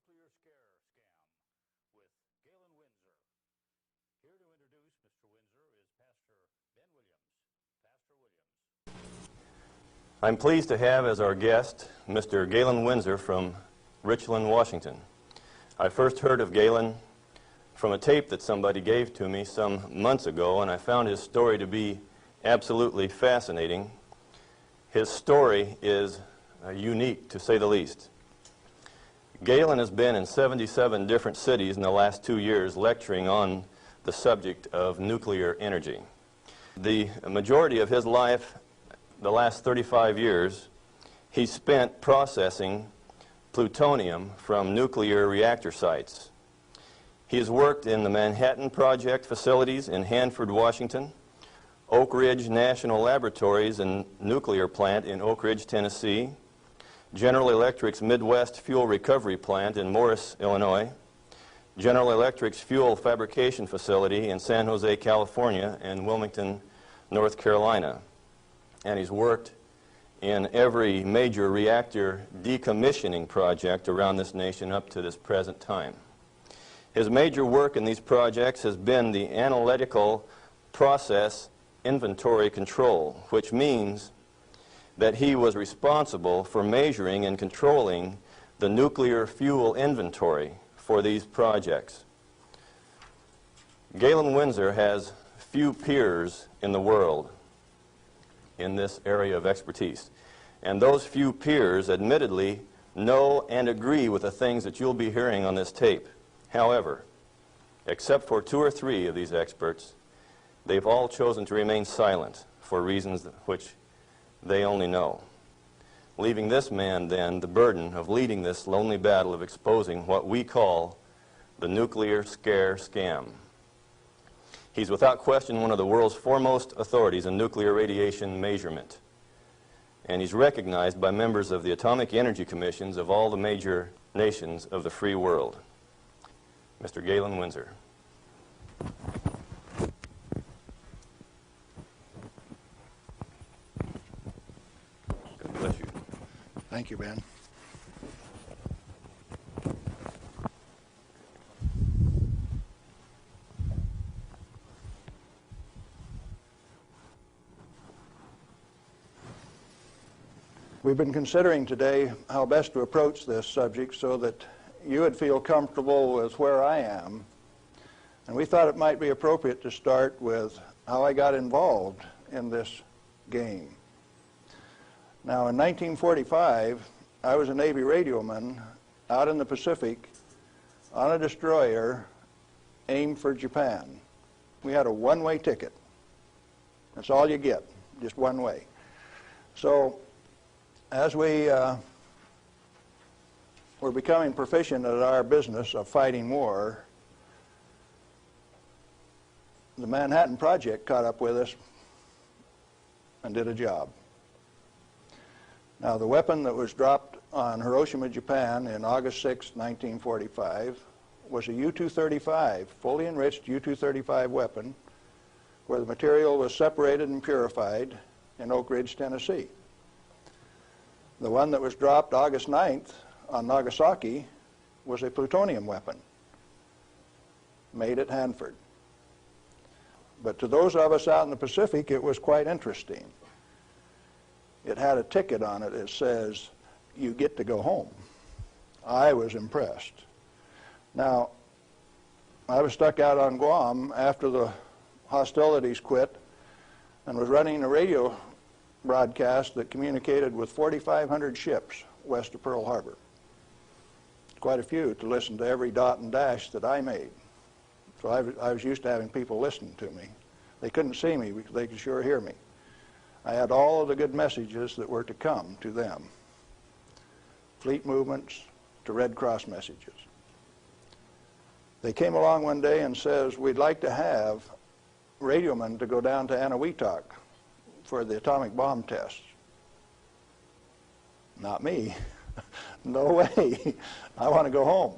nuclear scare scam with Galen Winsor. Here to introduce Mr. Winsor is Pastor Ben Williams. Pastor Williams. I'm pleased to have as our guest Mr. Galen Winsor from Richland, Washington. I first heard of Galen from a tape that somebody gave to me some months ago, and I found his story to be absolutely fascinating. His story is unique, to say the least. Galen has been in 77 different cities in the last 2 years lecturing on the subject of nuclear energy. The majority of his life, the last 35 years, he spent processing plutonium from nuclear reactor sites. He has worked in the Manhattan Project facilities in Hanford, Washington, Oak Ridge National Laboratories and Nuclear Plant in Oak Ridge, Tennessee, General Electric's Midwest Fuel Recovery Plant in Morris, Illinois, General Electric's Fuel Fabrication Facility in San Jose, California, and Wilmington, North Carolina. And he's worked in every major reactor decommissioning project around this nation up to this present time. His major work in these projects has been the analytical process inventory control, which means that he was responsible for measuring and controlling the nuclear fuel inventory for these projects. Galen Winsor has few peers in the world in this area of expertise. And those few peers admittedly know and agree with the things that you'll be hearing on this tape. However, except for 2 or 3 of these experts, they've all chosen to remain silent for reasons which they only know, leaving this man then the burden of leading this lonely battle of exposing what we call the nuclear scare scam. He's without question one of the world's foremost authorities in nuclear radiation measurement, and he's recognized by members of the Atomic Energy Commissions of all the major nations of the free world. Mr. Galen Winsor. Bless you. Thank you, Ben. We've been considering today how best to approach this subject so that you would feel comfortable with where I am. And we thought it might be appropriate to start with how I got involved in this game. Now, in 1945, I was a Navy radioman out in the Pacific on a destroyer aimed for Japan. We had a one-way ticket. That's all you get, just one way. So, as we were becoming proficient at our business of fighting war, the Manhattan Project caught up with us and did a job. Now, the weapon that was dropped on Hiroshima, Japan in August 6, 1945 was a U-235, fully enriched U-235 weapon, where the material was separated and purified in Oak Ridge, Tennessee. The one that was dropped August 9th on Nagasaki was a plutonium weapon made at Hanford. But to those of us out in the Pacific, it was quite interesting. It had a ticket on it that says, "You get to go home." I was impressed. Now, I was stuck out on Guam after the hostilities quit and was running a radio broadcast that communicated with 4,500 ships west of Pearl Harbor. Quite a few to listen to every dot and dash that I made. So I was used to having people listen to me. They couldn't see me, but they could sure hear me. I had all of the good messages that were to come to them. Fleet movements to Red Cross messages. They came along one day and says, "We'd like to have radiomen to go down to Eniwetok for the atomic bomb tests." Not me. No way. I want to go home.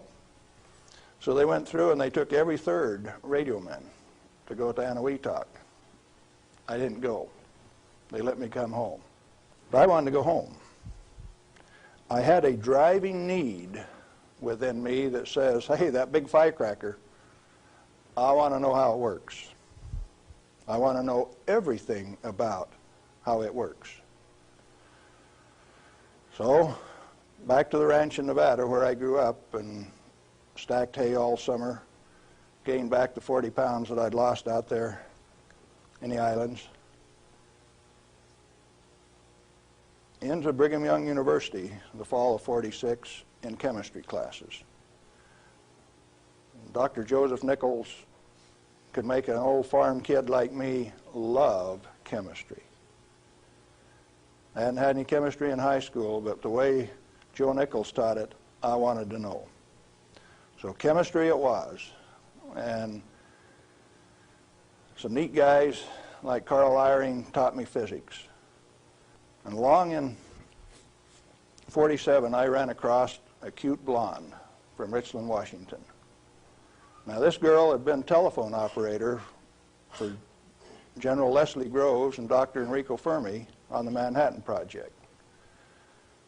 So they went through and they took every 3rd radioman to go to Eniwetok. I didn't go. They let me come home. But I wanted to go home. I had a driving need within me that says, hey, that big firecracker, I want to know how it works. I want to know everything about how it works. So, back to the ranch in Nevada where I grew up and stacked hay all summer, gained back the 40 pounds that I'd lost out there in the islands. Into Brigham Young University in the fall of '46 in chemistry classes. Dr. Joseph Nichols could make an old farm kid like me love chemistry. I hadn't had any chemistry in high school, but the way Joe Nichols taught it, I wanted to know. So chemistry it was. And some neat guys like Carl Eyring taught me physics. And along in '47, I ran across a cute blonde from Richland, Washington. Now, this girl had been telephone operator for General Leslie Groves and Dr. Enrico Fermi on the Manhattan Project.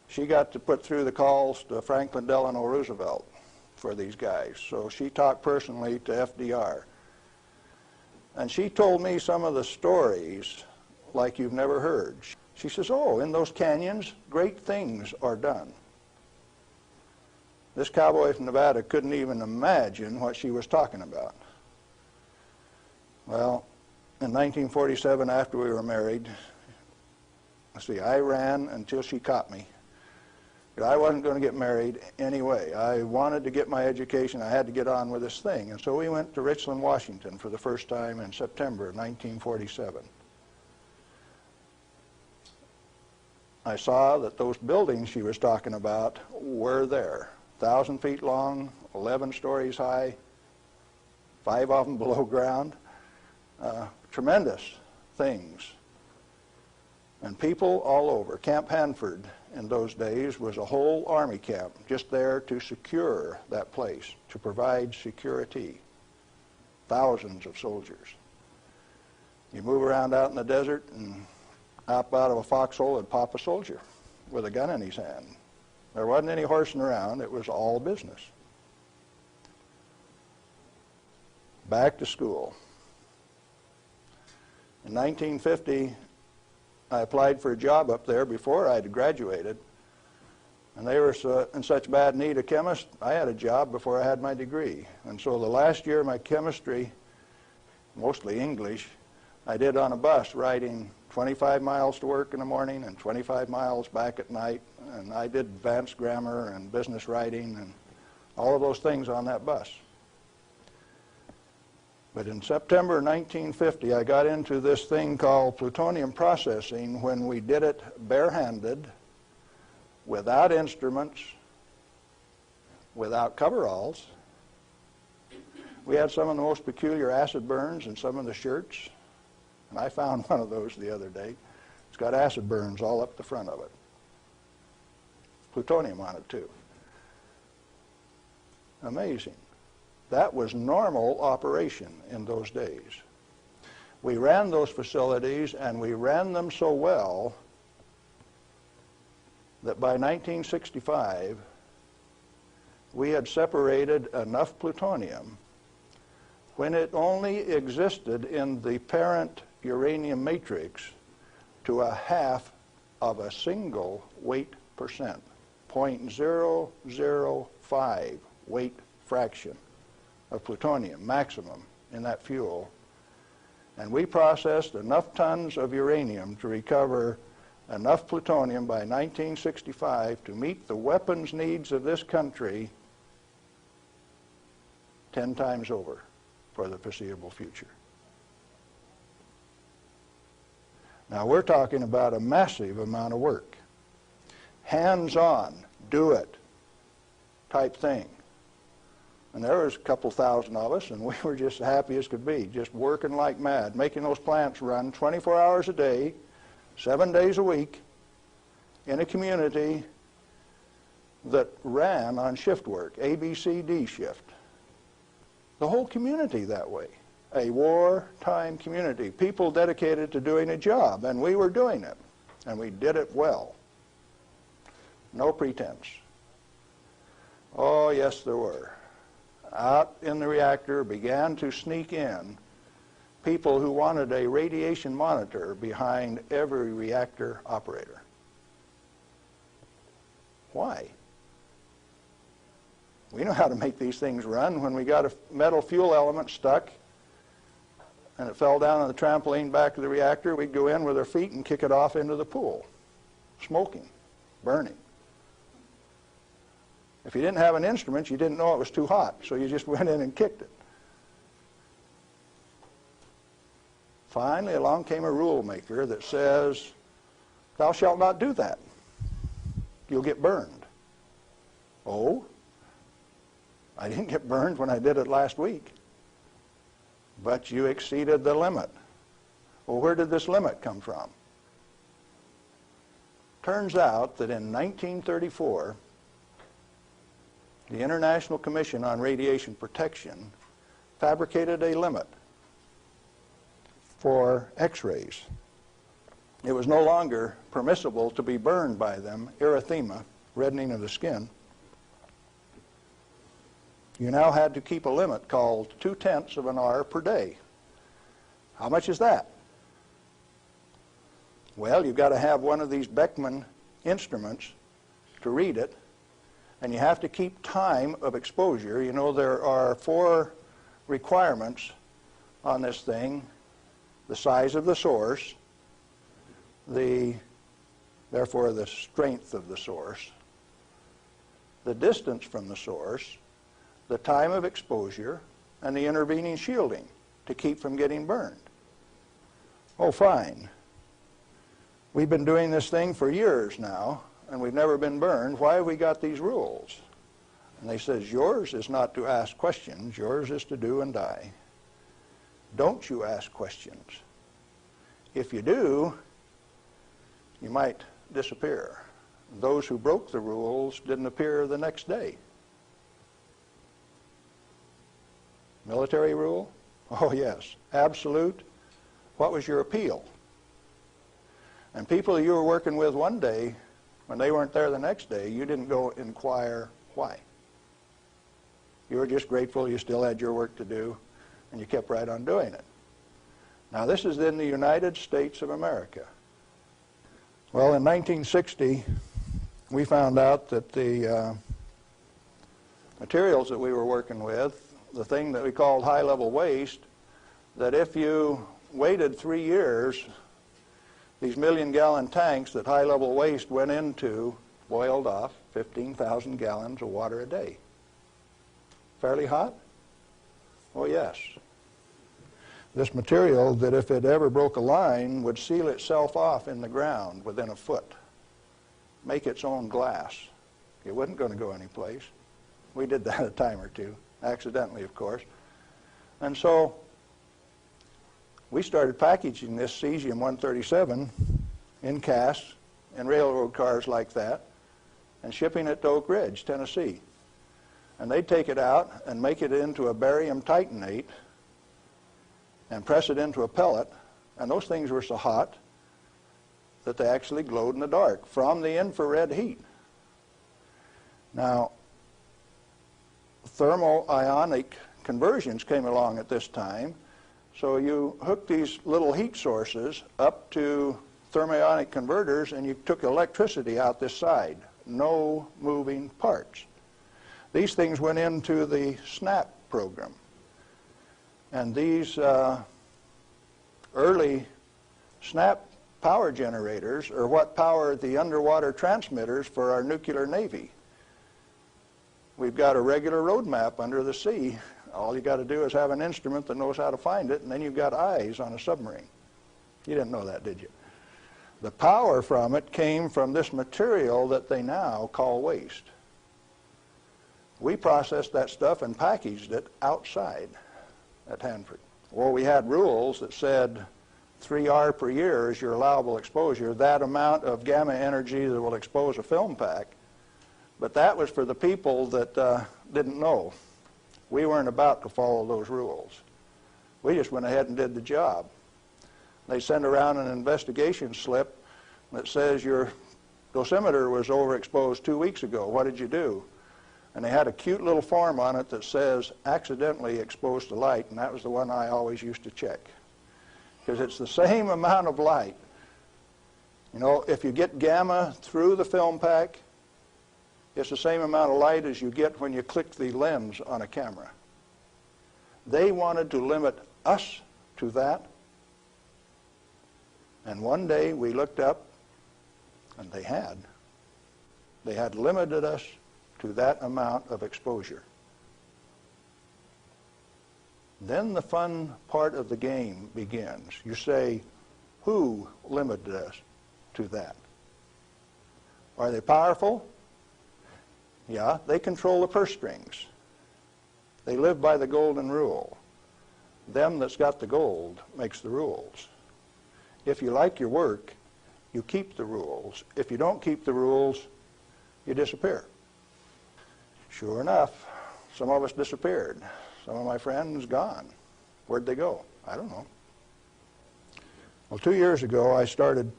She got to put through the calls to Franklin Delano Roosevelt for these guys, so she talked personally to FDR. And she told me some of the stories like you've never heard. She says, oh, in those canyons, great things are done. This cowboy from Nevada couldn't even imagine what she was talking about. Well, in 1947, after we were married, I ran until she caught me. But I wasn't going to get married anyway. I wanted to get my education. I had to get on with this thing. And so we went to Richland, Washington for the first time in September of 1947. I saw that those buildings she was talking about were there. 1,000 feet long, 11 stories high, 5 of them below ground. Tremendous things. And people all over. Camp Hanford in those days was a whole army camp just there to secure that place, to provide security. Thousands of soldiers. You move around out in the desert and up out of a foxhole would pop a soldier with a gun in his hand. There wasn't any horsing around. It was all business. Back to school. In 1950, I applied for a job up there before I had graduated, and they were in such bad need of chemists, I had a job before I had my degree. And so the last year of my chemistry, mostly English, I did on a bus, riding 25 miles to work in the morning and 25 miles back at night. And I did advanced grammar and business writing and all of those things on that bus. But in September 1950, I got into this thing called plutonium processing when we did it barehanded, without instruments, without coveralls. We had some of the most peculiar acid burns in some of the shirts. And I found one of those the other day. It's got acid burns all up the front of it. Plutonium on it, too. Amazing. That was normal operation in those days. We ran those facilities, and we ran them so well that by 1965, we had separated enough plutonium when it only existed in the parent uranium matrix to a half of a single weight percent, 0.005 weight fraction of plutonium maximum in that fuel. And we processed enough tons of uranium to recover enough plutonium by 1965 to meet the weapons needs of this country 10 times over for the foreseeable future. Now we're talking about a massive amount of work. Hands-on, do it type thing. And there was a couple thousand of us, and we were just happy as could be, just working like mad, making those plants run 24 hours a day, 7 days a week, in a community that ran on shift work, A, B, C, D shift. The whole community that way. A wartime community, people dedicated to doing a job, and we were doing it, and we did it well. No pretense. Oh, yes, there were. Out in the reactor began to sneak in people who wanted a radiation monitor behind every reactor operator. Why? We know how to make these things run. When we got a metal fuel element stuck and it fell down on the trampoline back of the reactor, we'd go in with our feet and kick it off into the pool, smoking, burning. If you didn't have an instrument, you didn't know it was too hot, so you just went in and kicked it. Finally, along came a rule maker that says, thou shalt not do that. You'll get burned. Oh, I didn't get burned when I did it last week. But you exceeded the limit. Well, where did this limit come from? Turns out that in 1934, the International Commission on Radiation Protection fabricated a limit for X-rays. It was no longer permissible to be burned by them, erythema, reddening of the skin. You now had to keep a limit called 0.2 of an hour per day. How much is that? Well, you've got to have one of these Beckman instruments to read it, and you have to keep time of exposure. You know, there are 4 requirements on this thing: the size of the source, therefore the strength of the source, the distance from the source, the time of exposure, and the intervening shielding to keep from getting burned. Oh, fine. We've been doing this thing for years now, and we've never been burned. Why have we got these rules? And they says, yours is not to ask questions, yours is to do and die. Don't you ask questions. If you do, you might disappear. Those who broke the rules didn't appear the next day. Military rule? Oh, yes. Absolute. What was your appeal? And people you were working with one day, when they weren't there the next day, you didn't go inquire why. You were just grateful you still had your work to do, and you kept right on doing it. Now, this is in the United States of America. Well, in 1960, we found out that the materials that we were working with, the thing that we called high-level waste, that if you waited 3 years, these million-gallon tanks that high-level waste went into boiled off 15,000 gallons of water a day. Fairly hot? Oh, yes. This material, that if it ever broke a line, would seal itself off in the ground within a foot, make its own glass. It wasn't going to go anyplace. We did that a time or two, accidentally, of course. And so we started packaging this cesium-137 in casts in railroad cars like that and shipping it to Oak Ridge, Tennessee. And they'd take it out and make it into a barium titanate and press it into a pellet, and those things were so hot that they actually glowed in the dark from the infrared heat. Now, thermo-ionic conversions came along at this time, so you hooked these little heat sources up to thermionic converters and you took electricity out this side. No moving parts. These things went into the SNAP program. And these early SNAP power generators are what powered the underwater transmitters for our nuclear navy. We've got a regular road map under the sea. All you got to do is have an instrument that knows how to find it, and then you've got eyes on a submarine. You didn't know that, did you? The power from it came from this material that they now call waste. We processed that stuff and packaged it outside at Hanford. Well, we had rules that said 3R per year is your allowable exposure, that amount of gamma energy that will expose a film pack. But that was for the people that didn't know. We weren't about to follow those rules. We just went ahead and did the job. They send around an investigation slip that says your dosimeter was overexposed 2 weeks ago. What did you do? And they had a cute little form on it that says accidentally exposed to light, and that was the one I always used to check. Because it's the same amount of light. You know, if you get gamma through the film pack, it's the same amount of light as you get when you click the lens on a camera. They wanted to limit us to that. And one day we looked up, and they had. They had limited us to that amount of exposure. Then the fun part of the game begins. You say, who limited us to that? Are they powerful? Yeah, they control the purse strings. They live by the golden rule. Them that's got the gold makes the rules. If you like your work, you keep the rules. If you don't keep the rules, you disappear. Sure enough, some of us disappeared. Some of my friends gone. Where'd they go? I don't know. Well, 2 years ago, I started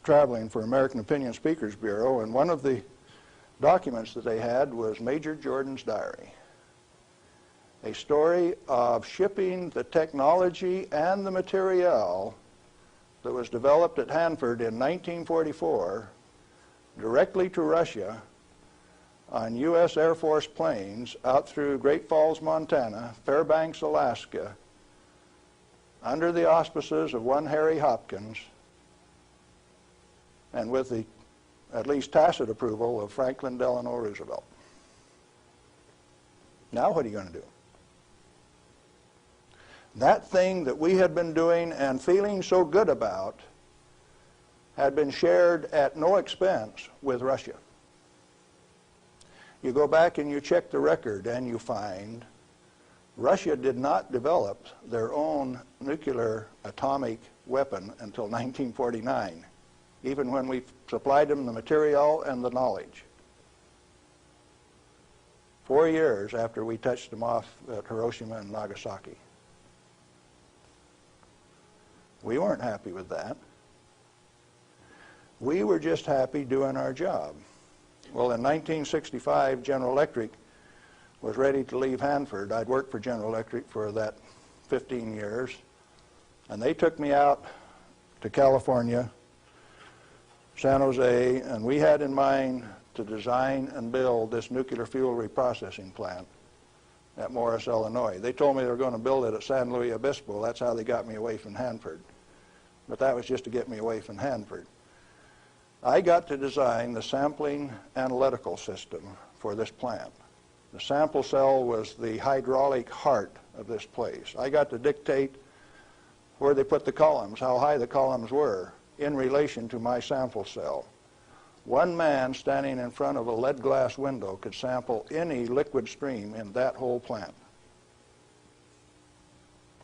traveling for American Opinion Speakers Bureau, and one of the documents that they had was Major Jordan's diary. A story of shipping the technology and the material that was developed at Hanford in 1944 directly to Russia on U.S. Air Force planes out through Great Falls, Montana, Fairbanks, Alaska, under the auspices of one Harry Hopkins, and with the at least tacit approval of Franklin Delano Roosevelt. Now what are you going to do? That thing that we had been doing and feeling so good about had been shared at no expense with Russia. You go back and you check the record and you find Russia did not develop their own nuclear atomic weapon until 1949, even when we supplied them the material and the knowledge. 4 years after we touched them off at Hiroshima and Nagasaki. We weren't happy with that. We were just happy doing our job. Well, in 1965, General Electric was ready to leave Hanford. I'd worked for General Electric for that 15 years, and they took me out to California, San Jose, and we had in mind to design and build this nuclear fuel reprocessing plant at Morris, Illinois. They told me they were going to build it at San Luis Obispo. That's how they got me away from Hanford. But that was just to get me away from Hanford. I got to design the sampling analytical system for this plant. The sample cell was the hydraulic heart of this place. I got to dictate where they put the columns, how high the columns were in relation to my sample cell. One man standing in front of a lead glass window could sample any liquid stream in that whole plant.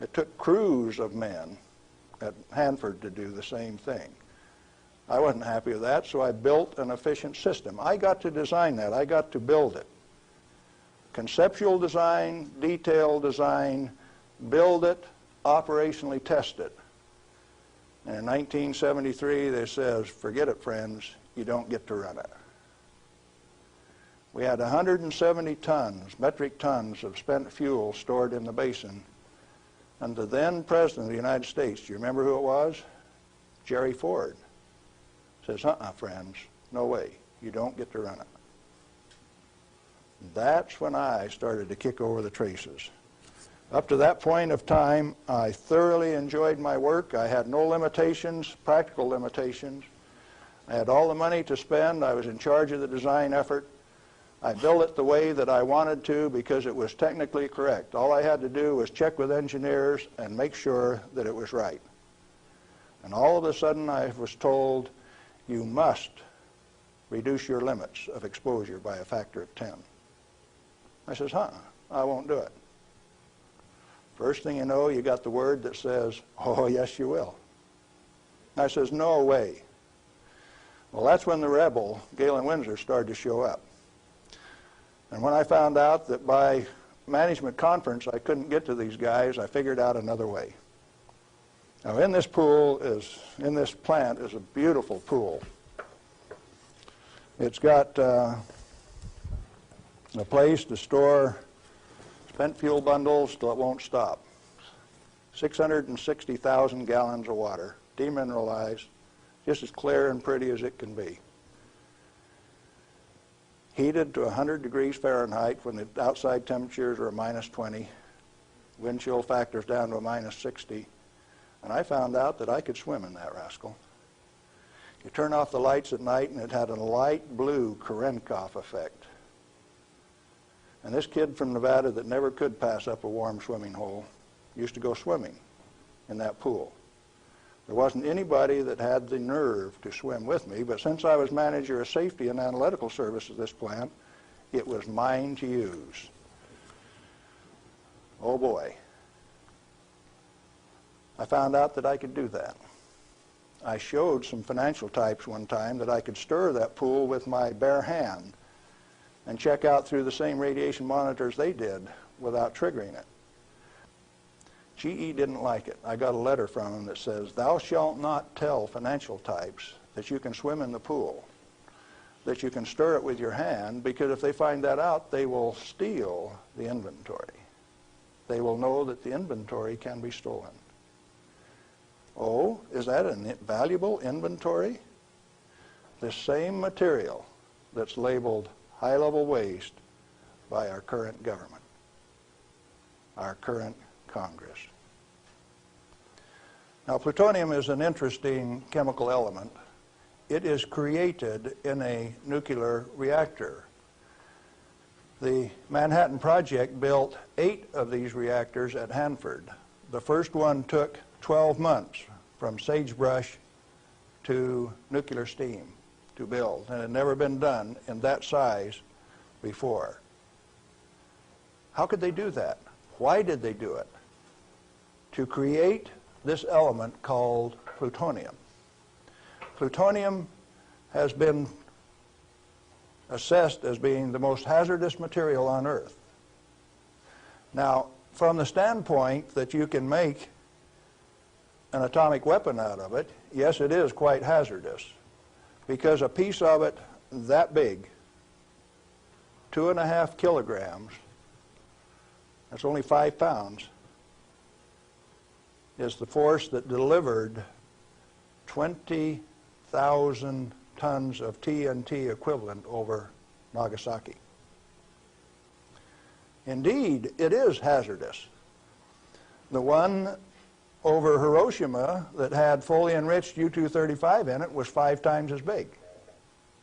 It took crews of men at Hanford to do the same thing. I wasn't happy with that, so I built an efficient system. I got to design that. I got to build it. Conceptual design, detailed design, build it, operationally test it. And in 1973, they says, forget it, friends, you don't get to run it. We had 170 tons, metric tons of spent fuel stored in the basin. And the then President of the United States, do you remember who it was? Jerry Ford. Says, friends, no way, you don't get to run it. That's when I started to kick over the traces. Up to that point of time, I thoroughly enjoyed my work. I had no limitations, practical limitations. I had all the money to spend. I was in charge of the design effort. I built it the way that I wanted to because it was technically correct. All I had to do was check with engineers and make sure that it was right. And all of a sudden I was told, you must reduce your limits of exposure by a factor of 10. I says, I won't do it. First thing you know, you got the word that says, oh, yes, you will. I says, no way. Well, that's when the rebel, Galen Winsor, started to show up. And when I found out that by management conference I couldn't get to these guys, I figured out another way. Now, in this plant is a beautiful pool. It's got a place to store spent fuel bundles till it won't stop. 660,000 gallons of water, demineralized, just as clear and pretty as it can be. Heated to 100 degrees Fahrenheit when the outside temperatures are a minus 20, wind chill factors down to a minus 60, and I found out that I could swim in that rascal. You turn off the lights at night and it had a light blue Cherenkov effect. And this kid from Nevada that never could pass up a warm swimming hole used to go swimming in that pool. There wasn't anybody that had the nerve to swim with me, but since I was manager of safety and analytical services at this plant, it was mine to use. Oh boy. I found out that I could do that. I showed some financial types one time that I could stir that pool with my bare hand and check out through the same radiation monitors they did without triggering it. GE didn't like it. I got a letter from them that says, "Thou shalt not tell financial types that you can swim in the pool, that you can stir it with your hand, because if they find that out, they will steal the inventory. They will know that the inventory can be stolen." Oh, is that a valuable inventory? The same material that's labeled high-level waste by our current government, our current Congress. Now, plutonium is an interesting chemical element. It is created in a nuclear reactor. The Manhattan Project built 8 of these reactors at Hanford. The first one took 12 months from sagebrush to nuclear steam to build, and it had never been done in that size before. How could they do that? Why did they do it? To create this element called plutonium. Plutonium has been assessed as being the most hazardous material on Earth. Now, from the standpoint that you can make an atomic weapon out of it, yes, it is quite hazardous, because a piece of it that big, 2.5 kilograms, that's only 5 pounds, is the force that delivered 20,000 tons of TNT equivalent over Nagasaki. Indeed, it is hazardous. The one over Hiroshima that had fully enriched U-235 in it was 5 times as big.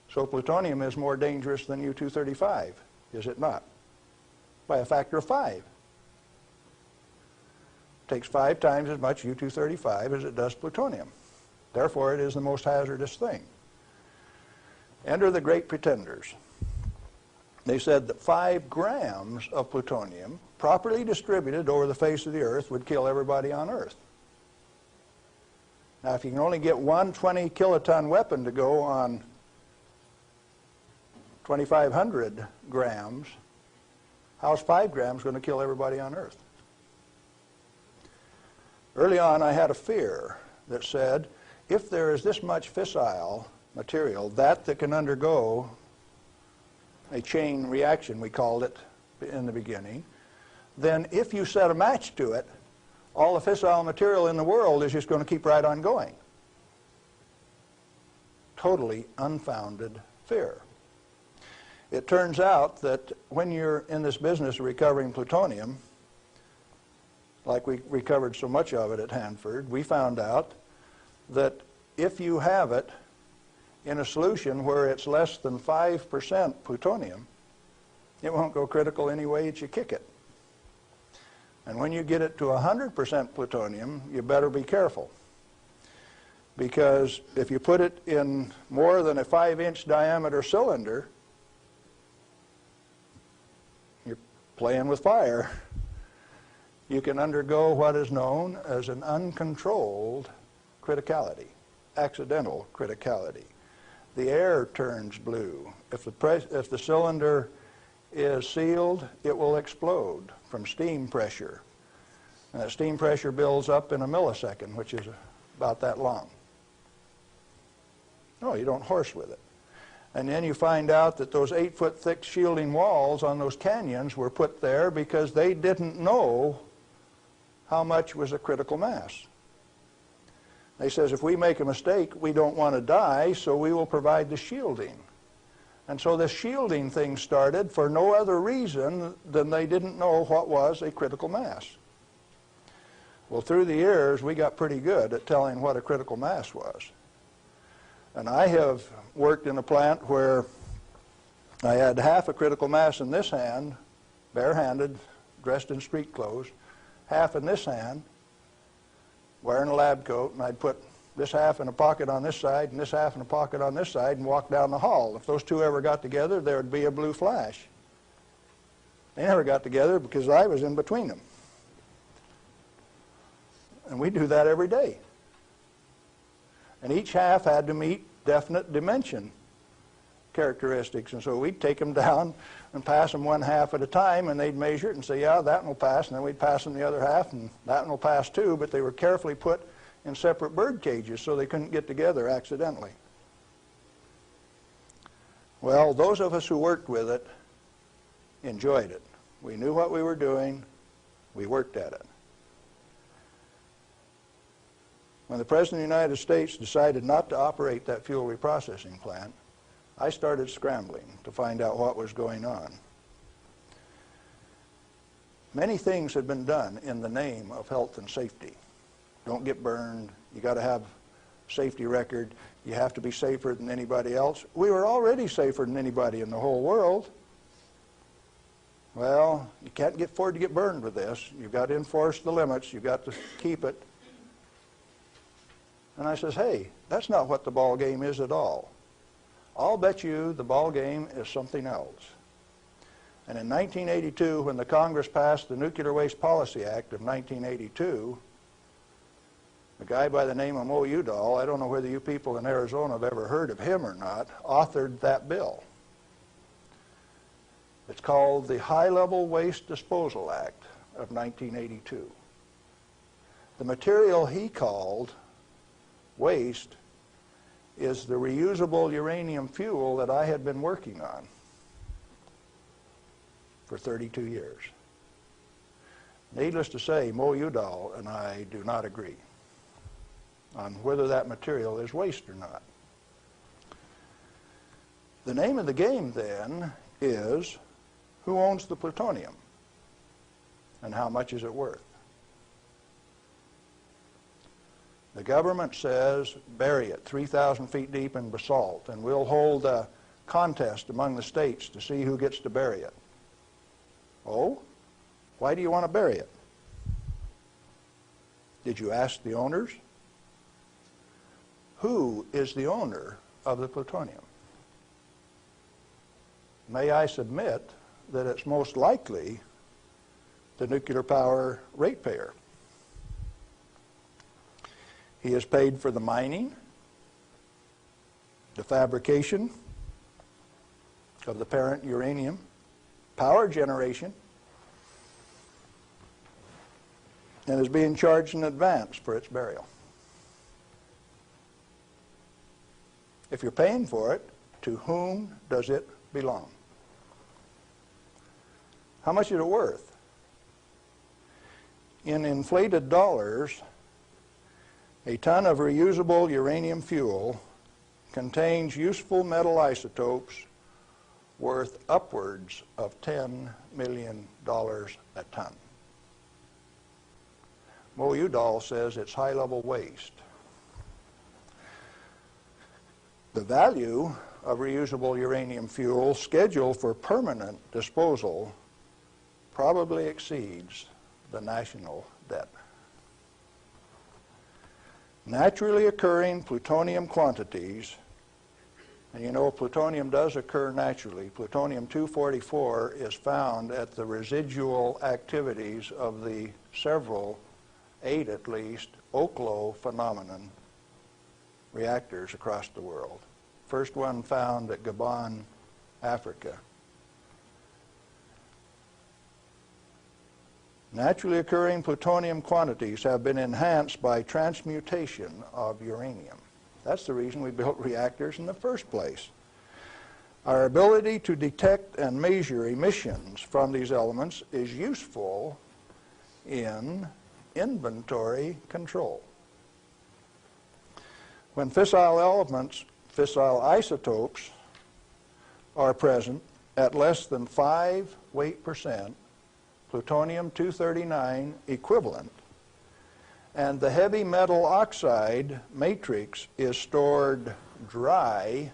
So plutonium is more dangerous than U-235, is it not? By a factor of 5. It takes 5 times as much U-235 as it does plutonium. Therefore, it is the most hazardous thing. Enter the great pretenders. They said that 5 grams of plutonium, properly distributed over the face of the Earth, would kill everybody on Earth. Now, if you can only get one 20-kiloton weapon to go on 2,500 grams, how's 5 grams going to kill everybody on Earth? Early on, I had a fear that said, if there is this much fissile material, that can undergo a chain reaction, we called it in the beginning, then if you set a match to it, all the fissile material in the world is just going to keep right on going. Totally unfounded fear. It turns out that when you're in this business of recovering plutonium, like we recovered so much of it at Hanford, we found out that if you have it in a solution where it's less than 5% plutonium, it won't go critical any way that you kick it. And when you get it to 100% plutonium, you better be careful. Because if you put it in more than a 5-inch diameter cylinder, you're playing with fire. You can undergo what is known as an uncontrolled criticality, accidental criticality. The air turns blue. If the cylinder is sealed, it will explode from steam pressure. And that steam pressure builds up in a millisecond, which is about that long. No, you don't horse with it. And then you find out that those 8-foot thick shielding walls on those canyons were put there because they didn't know how much was a critical mass. They says, if we make a mistake, we don't want to die, so we will provide the shielding. And so this shielding thing started for no other reason than they didn't know what was a critical mass. Well, through the years, we got pretty good at telling what a critical mass was. And I have worked in a plant where I had half a critical mass in this hand, barehanded, dressed in street clothes, half in this hand, wearing a lab coat, and I'd put this half in a pocket on this side and this half in a pocket on this side and walk down the hall. If those two ever got together, there would be a blue flash. They never got together because I was in between them. And we do that every day. And each half had to meet definite dimension characteristics. And so we'd take them down and pass them one half at a time, and they'd measure it and say, yeah, that one will pass. And then we'd pass them the other half, and that one will pass too. But they were carefully put in separate bird cages so they couldn't get together accidentally. Well, those of us who worked with it enjoyed it. We knew what we were doing. We worked at it. When the President of the United States decided not to operate that fuel reprocessing plant, I started scrambling to find out what was going on. Many things had been done in the name of health and safety. Don't get burned. You got to have a safety record. You have to be safer than anybody else. We were already safer than anybody in the whole world. Well, you can't afford to get burned with this. You've got to enforce the limits. You've got to keep it. And I says, hey, that's not what the ball game is at all. I'll bet you the ball game is something else. And in 1982, when the Congress passed the Nuclear Waste Policy Act of 1982, a guy by the name of Mo Udall, I don't know whether you people in Arizona have ever heard of him or not, authored that bill. It's called the High-Level Waste Disposal Act of 1982. The material he called waste is the reusable uranium fuel that I had been working on for 32 years. Needless to say, Mo Udall and I do not agree on whether that material is waste or not. The name of the game then is who owns the plutonium and how much is it worth? The government says bury it 3,000 feet deep in basalt, and we'll hold a contest among the states to see who gets to bury it. Oh? Why do you want to bury it? Did you ask the owners? Who is the owner of the plutonium? May I submit that it's most likely the nuclear power ratepayer. He has paid for the mining, the fabrication of the parent uranium, power generation, and is being charged in advance for its burial. If you're paying for it, to whom does it belong? How much is it worth? In inflated dollars, a ton of reusable uranium fuel contains useful metal isotopes worth upwards of $10 million a ton. Mo Udall says it's high-level waste. The value of reusable uranium fuel scheduled for permanent disposal probably exceeds the national debt. Naturally occurring plutonium quantities, and you know plutonium does occur naturally. Plutonium-244 is found at the residual activities of the several, 8 at least, Oklo phenomenon reactors across the world. First one found at Gabon, Africa. Naturally occurring plutonium quantities have been enhanced by transmutation of uranium. That's the reason we built reactors in the first place. Our ability to detect and measure emissions from these elements is useful in inventory control. When fissile elements, fissile isotopes, are present at less than 5 weight%, plutonium-239 equivalent, and the heavy metal oxide matrix is stored dry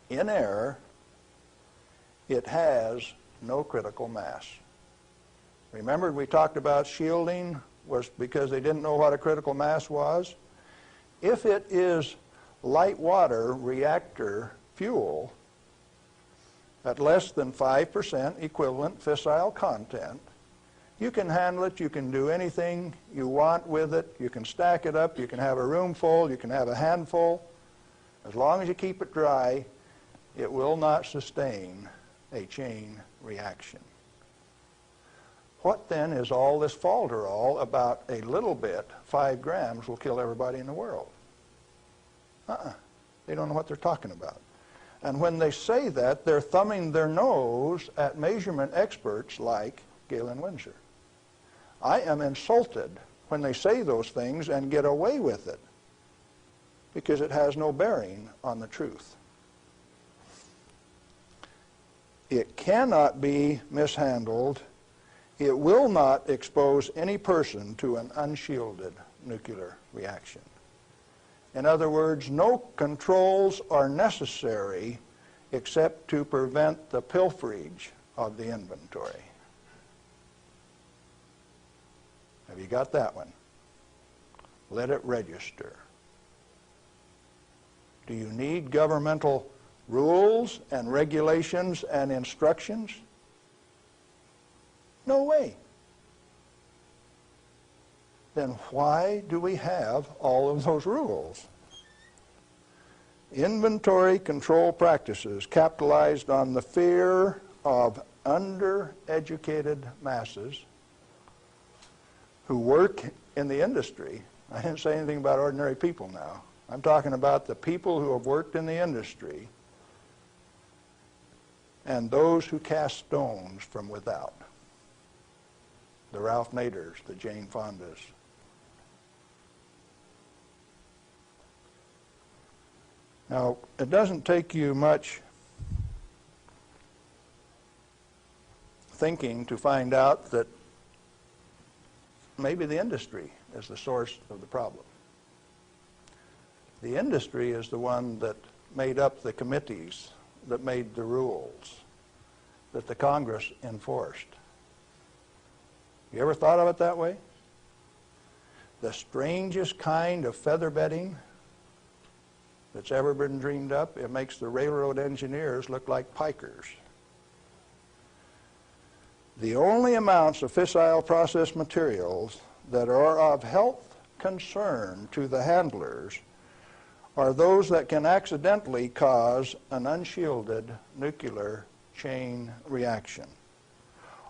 in air, it has no critical mass. Remember we talked about shielding was because they didn't know what a critical mass was? If it is light water reactor fuel at less than 5% equivalent fissile content, you can handle it, you can do anything you want with it, you can stack it up, you can have a room full, you can have a handful. As long as you keep it dry, it will not sustain a chain reaction. What then is all this falderall about a little bit, 5 grams, will kill everybody in the world? They don't know what they're talking about. And when they say that, they're thumbing their nose at measurement experts like Galen Winsor. I am insulted when they say those things and get away with it, because it has no bearing on the truth. It cannot be mishandled. It will not expose any person to an unshielded nuclear reaction. In other words, no controls are necessary except to prevent the pilferage of the inventory. Have you got that one? Let it register. Do you need governmental rules and regulations and instructions? No way. Then why do we have all of those rules? Inventory control practices capitalized on the fear of undereducated masses who work in the industry. I didn't say anything about ordinary people now. I'm talking about the people who have worked in the industry and those who cast stones from without. The Ralph Naders, the Jane Fondas. Now, it doesn't take you much thinking to find out that maybe the industry is the source of the problem. The industry is the one that made up the committees that made the rules that the Congress enforced. You ever thought of it that way? The strangest kind of feather bedding that's ever been dreamed up, it makes the railroad engineers look like pikers. The only amounts of fissile process materials that are of health concern to the handlers are those that can accidentally cause an unshielded nuclear chain reaction,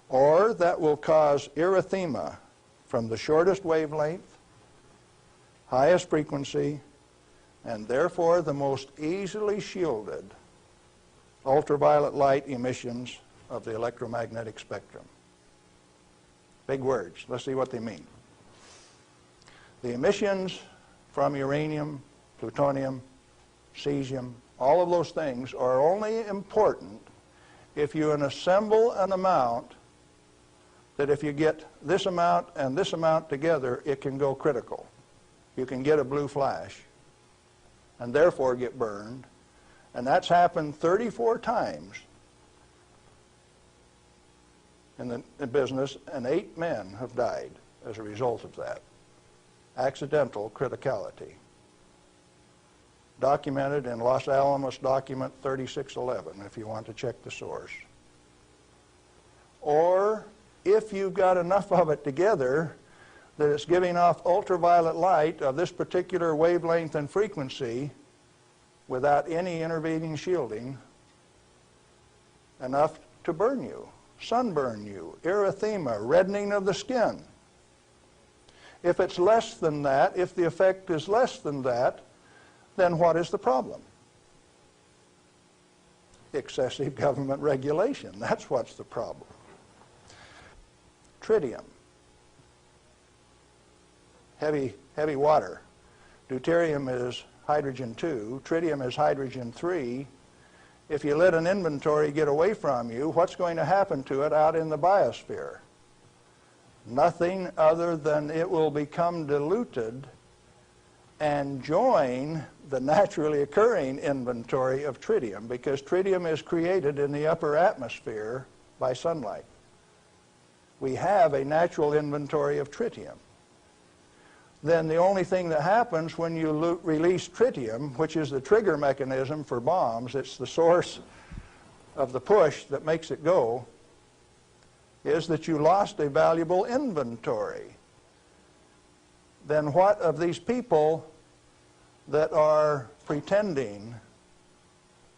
or that will cause erythema from the shortest wavelength, highest frequency, and therefore the most easily shielded ultraviolet light emissions of the electromagnetic spectrum. Big words. Let's see what they mean. The emissions from uranium, plutonium, cesium, all of those things are only important if you assemble an amount that if you get this amount and this amount together, it can go critical. You can get a blue flash and therefore get burned. And that's happened 34 times in the business, and 8 men have died as a result of that. Accidental criticality. Documented in Los Alamos document 3611, if you want to check the source. Or if you've got enough of it together that it's giving off ultraviolet light of this particular wavelength and frequency without any intervening shielding, enough to burn you, sunburn you, erythema, reddening of the skin. If it's less than that, if the effect is less than that, then what is the problem? excessive government regulation. That's what's the problem. Tritium, heavy water. Deuterium is hydrogen 2. Tritium is hydrogen 3. If you let an inventory get away from you, what's going to happen to it out in the biosphere? Nothing other than it will become diluted and join the naturally occurring inventory of tritium, because tritium is created in the upper atmosphere by sunlight. We have a natural inventory of tritium. Then the only thing that happens when you release tritium, which is the trigger mechanism for bombs, it's the source of the push that makes it go, is that you lost a valuable inventory. Then what of these people that are pretending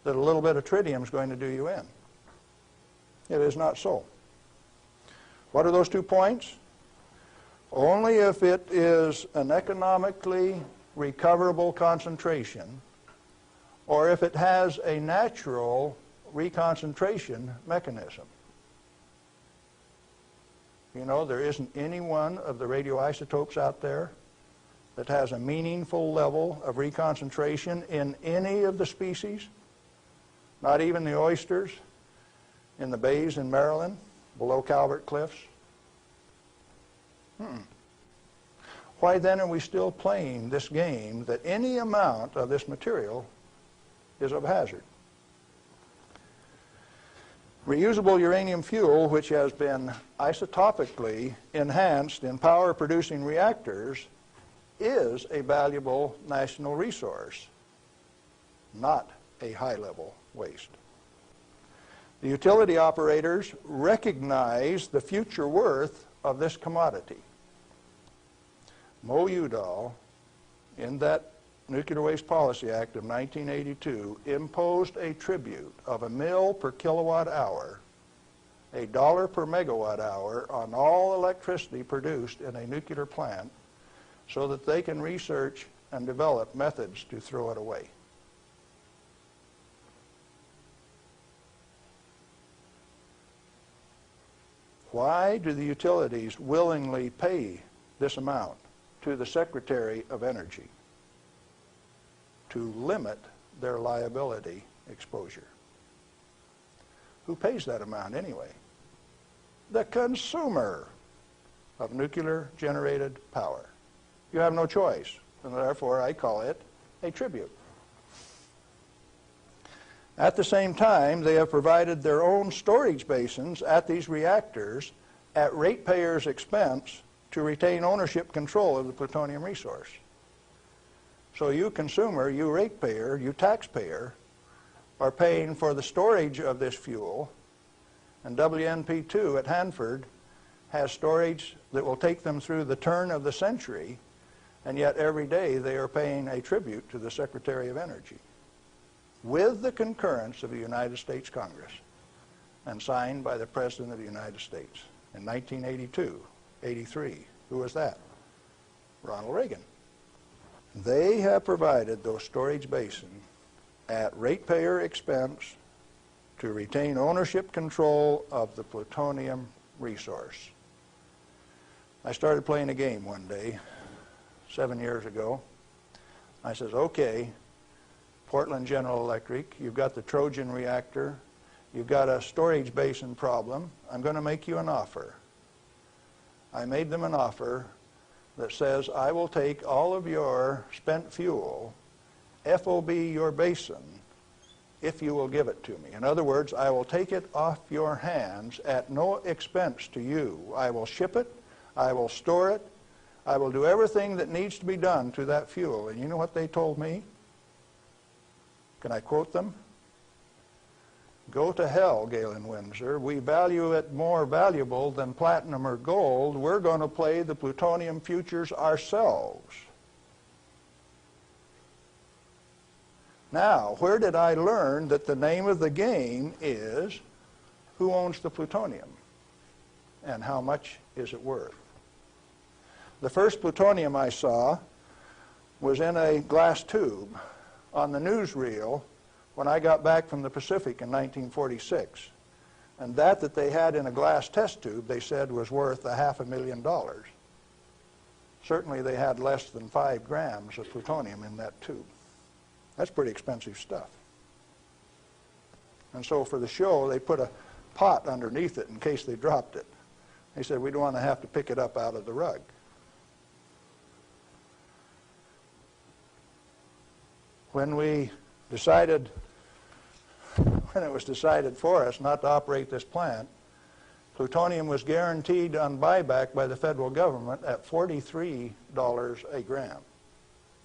that a little bit of tritium is going to do you in? It is not so. What are those 2 points? Only if it is an economically recoverable concentration, or if it has a natural reconcentration mechanism. You know, there isn't any one of the radioisotopes out there that has a meaningful level of reconcentration in any of the species, not even the oysters in the bays in Maryland, below Calvert Cliffs. Why then are we still playing this game that any amount of this material is of hazard? Reusable uranium fuel, which has been isotopically enhanced in power-producing reactors, is a valuable national resource, not a high-level waste. The utility operators recognize the future worth of this commodity. Mo Udall, in that Nuclear Waste Policy Act of 1982, imposed a tribute of $1 per kilowatt hour, $1 per megawatt hour on all electricity produced in a nuclear plant, so that they can research and develop methods to throw it away. Why do the utilities willingly pay this amount to the Secretary of Energy? To limit their liability exposure. Who pays that amount anyway? The consumer of nuclear generated power. You have no choice, and therefore I call it a tribute. At the same time, they have provided their own storage basins at these reactors at ratepayers' expense to retain ownership control of the plutonium resource. So you consumer, you ratepayer, you taxpayer, are paying for the storage of this fuel, and WNP2 at Hanford has storage that will take them through the turn of the century, and yet every day they are paying a tribute to the Secretary of Energy, with the concurrence of the United States Congress, and signed by the President of the United States in 1982, 83. Who was that? Ronald Reagan. They have provided those storage basins at ratepayer expense to retain ownership control of the plutonium resource. I started playing a game one day, 7 years ago. I says, okay, Portland General Electric, you've got the Trojan reactor, you've got a storage basin problem, I'm going to make you an offer. I made them an offer that says, I will take all of your spent fuel, FOB your basin, if you will give it to me. In other words, I will take it off your hands at no expense to you. I will ship it, I will store it, I will do everything that needs to be done to that fuel. And you know what they told me? Can I quote them? Go to hell, Galen Winsor. We value it more valuable than platinum or gold. We're going to play the plutonium futures ourselves. Now, where did I learn that the name of the game is who owns the plutonium and how much is it worth? The first plutonium I saw was in a glass tube on the newsreel when I got back from the Pacific in 1946. And that they had in a glass test tube, they said, was worth $500,000. Certainly they had less than 5 grams of plutonium in that tube. That's pretty expensive stuff. And so for the show, they put a pot underneath it in case they dropped it. They said, we don't want to have to pick it up out of the rug. When it was decided for us not to operate this plant, plutonium was guaranteed on buyback by the federal government at $43 a gram.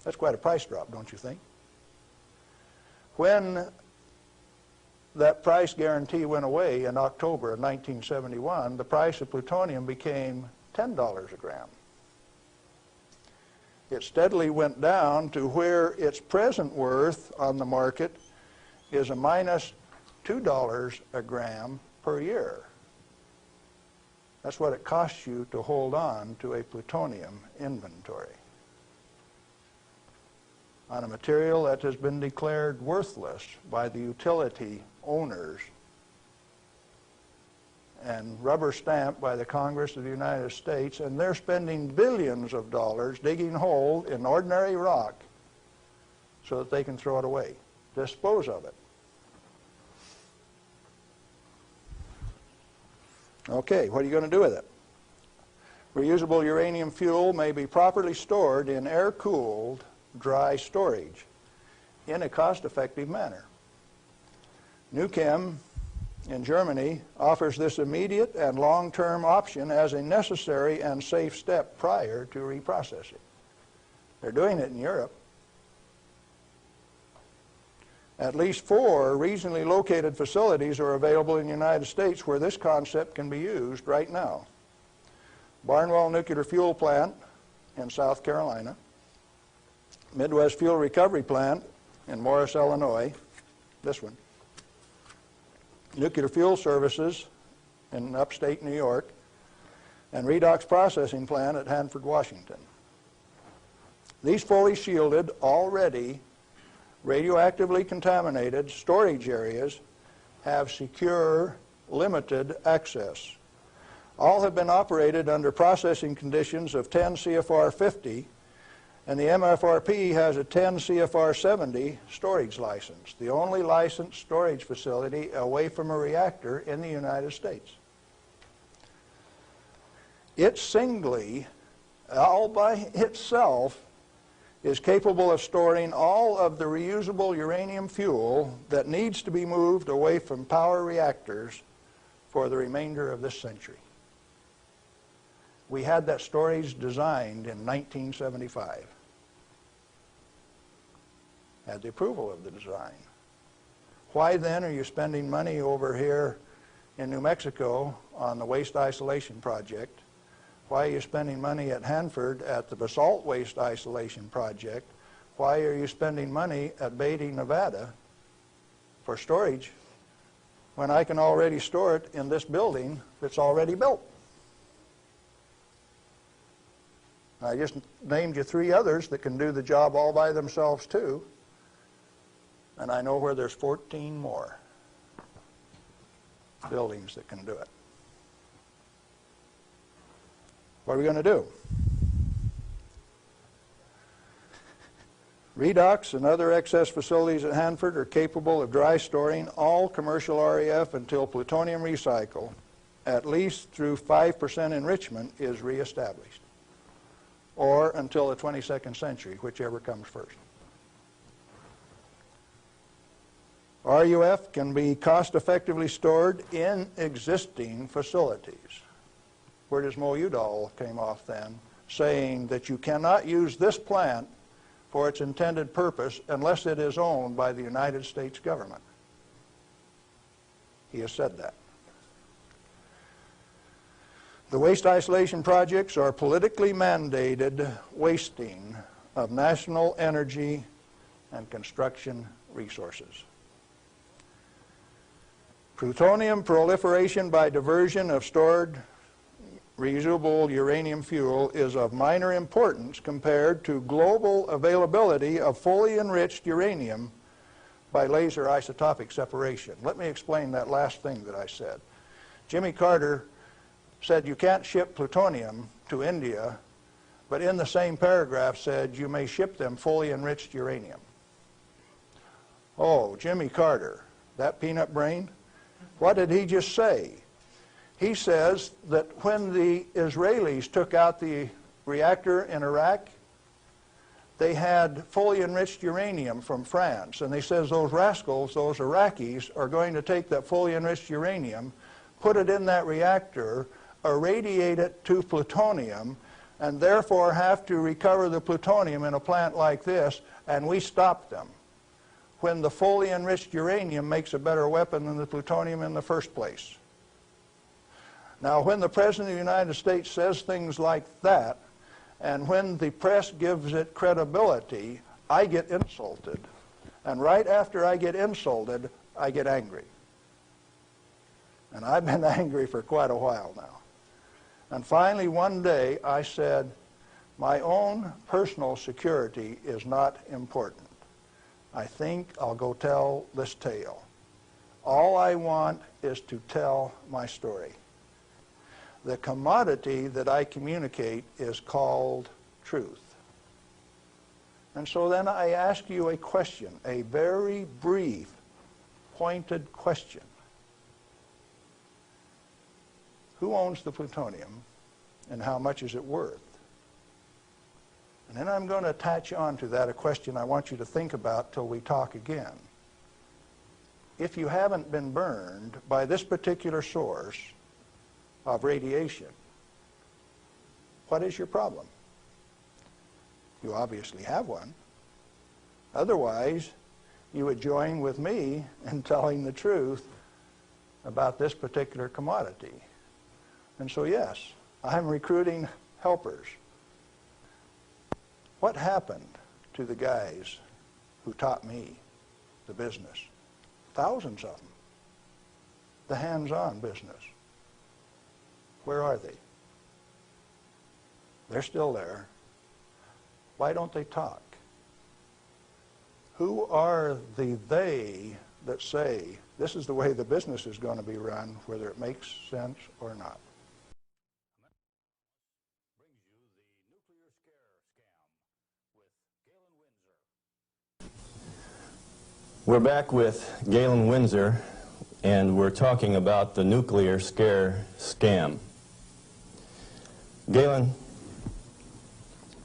That's quite a price drop, don't you think? When that price guarantee went away in October of 1971, the price of plutonium became $10 a gram. It steadily went down to where its present worth on the market is a minus $2 a gram per year. That's what it costs you to hold on to a plutonium inventory on a material that has been declared worthless by the utility owners and rubber stamped by the Congress of the United States, and they're spending billions of dollars digging holes in ordinary rock so that they can throw it away, dispose of it. Okay, what are you going to do with it? Reusable uranium fuel may be properly stored in air-cooled, dry storage in a cost-effective manner. Nuchem in Germany offers this immediate and long-term option as a necessary and safe step prior to reprocessing. They're doing it in Europe. At least 4 regionally located facilities are available in the United States where this concept can be used right now. Barnwell Nuclear Fuel Plant in South Carolina, Midwest Fuel Recovery Plant in Morris, Illinois, this one, Nuclear Fuel Services in upstate New York, and Redox Processing Plant at Hanford, Washington. These fully shielded, already radioactively contaminated storage areas have secure, limited access. All have been operated under processing conditions of 10 CFR 50, and the MFRP has a 10 CFR 70 storage license, the only licensed storage facility away from a reactor in the United States. It singly, all by itself, is capable of storing all of the reusable uranium fuel that needs to be moved away from power reactors for the remainder of this century. We had that storage designed in 1975. Had the approval of the design. Why then are you spending money over here in New Mexico on the waste isolation project? Why are you spending money at Hanford at the basalt waste isolation project? Why are you spending money at Beatty, Nevada for storage when I can already store it in this building that's already built? I just named you 3 others that can do the job all by themselves too, and I know where there's 14 more buildings that can do it. What are we going to do? Redox and other excess facilities at Hanford are capable of dry storing all commercial REF until plutonium recycle, at least through 5% enrichment, is reestablished, or until the 22nd century, whichever comes first. RUF can be cost-effectively stored in existing facilities. Where does Mo Udall came off then, saying that you cannot use this plant for its intended purpose unless it is owned by the United States government. He has said that. The waste isolation projects are politically mandated wasting of national energy and construction resources. Plutonium proliferation by diversion of stored reusable uranium fuel is of minor importance compared to global availability of fully enriched uranium by laser isotopic separation. Let me explain that last thing that I said. Jimmy Carter said you can't ship plutonium to India, but in the same paragraph said you may ship them fully enriched uranium. Oh, Jimmy Carter, that peanut brain, what did he just say? He says that when the Israelis took out the reactor in Iraq, they had fully enriched uranium from France, and they says those rascals, those Iraqis, are going to take that fully enriched uranium, put it in that reactor, irradiate it to plutonium, and therefore have to recover the plutonium in a plant like this, and we stopped them when the fully enriched uranium makes a better weapon than the plutonium in the first place. Now, when the President of the United States says things like that, and when the press gives it credibility, I get insulted. And right after I get insulted, I get angry. And I've been angry for quite a while now. And finally, one day, I said, my own personal security is not important. I think I'll go tell this tale. All I want is to tell my story. The commodity that I communicate is called truth. And so then I ask you a question, a very brief, pointed question. Who owns the plutonium, and how much is it worth? And then I'm going to attach on to that a question I want you to think about till we talk again. If you haven't been burned by this particular source of radiation, what is your problem? You obviously have one. Otherwise, you would join with me in telling the truth about this particular commodity. And so yes, I'm recruiting helpers. What happened to the guys who taught me the business? Thousands of them. The hands-on business. Where are they? They're still there. Why don't they talk? Who are the they that say this is the way the business is going to be run, whether it makes sense or not? Brings you the nuclear scare scam with Galen Winsor. We're back with Galen Winsor, and we're talking about the nuclear scare scam. Galen,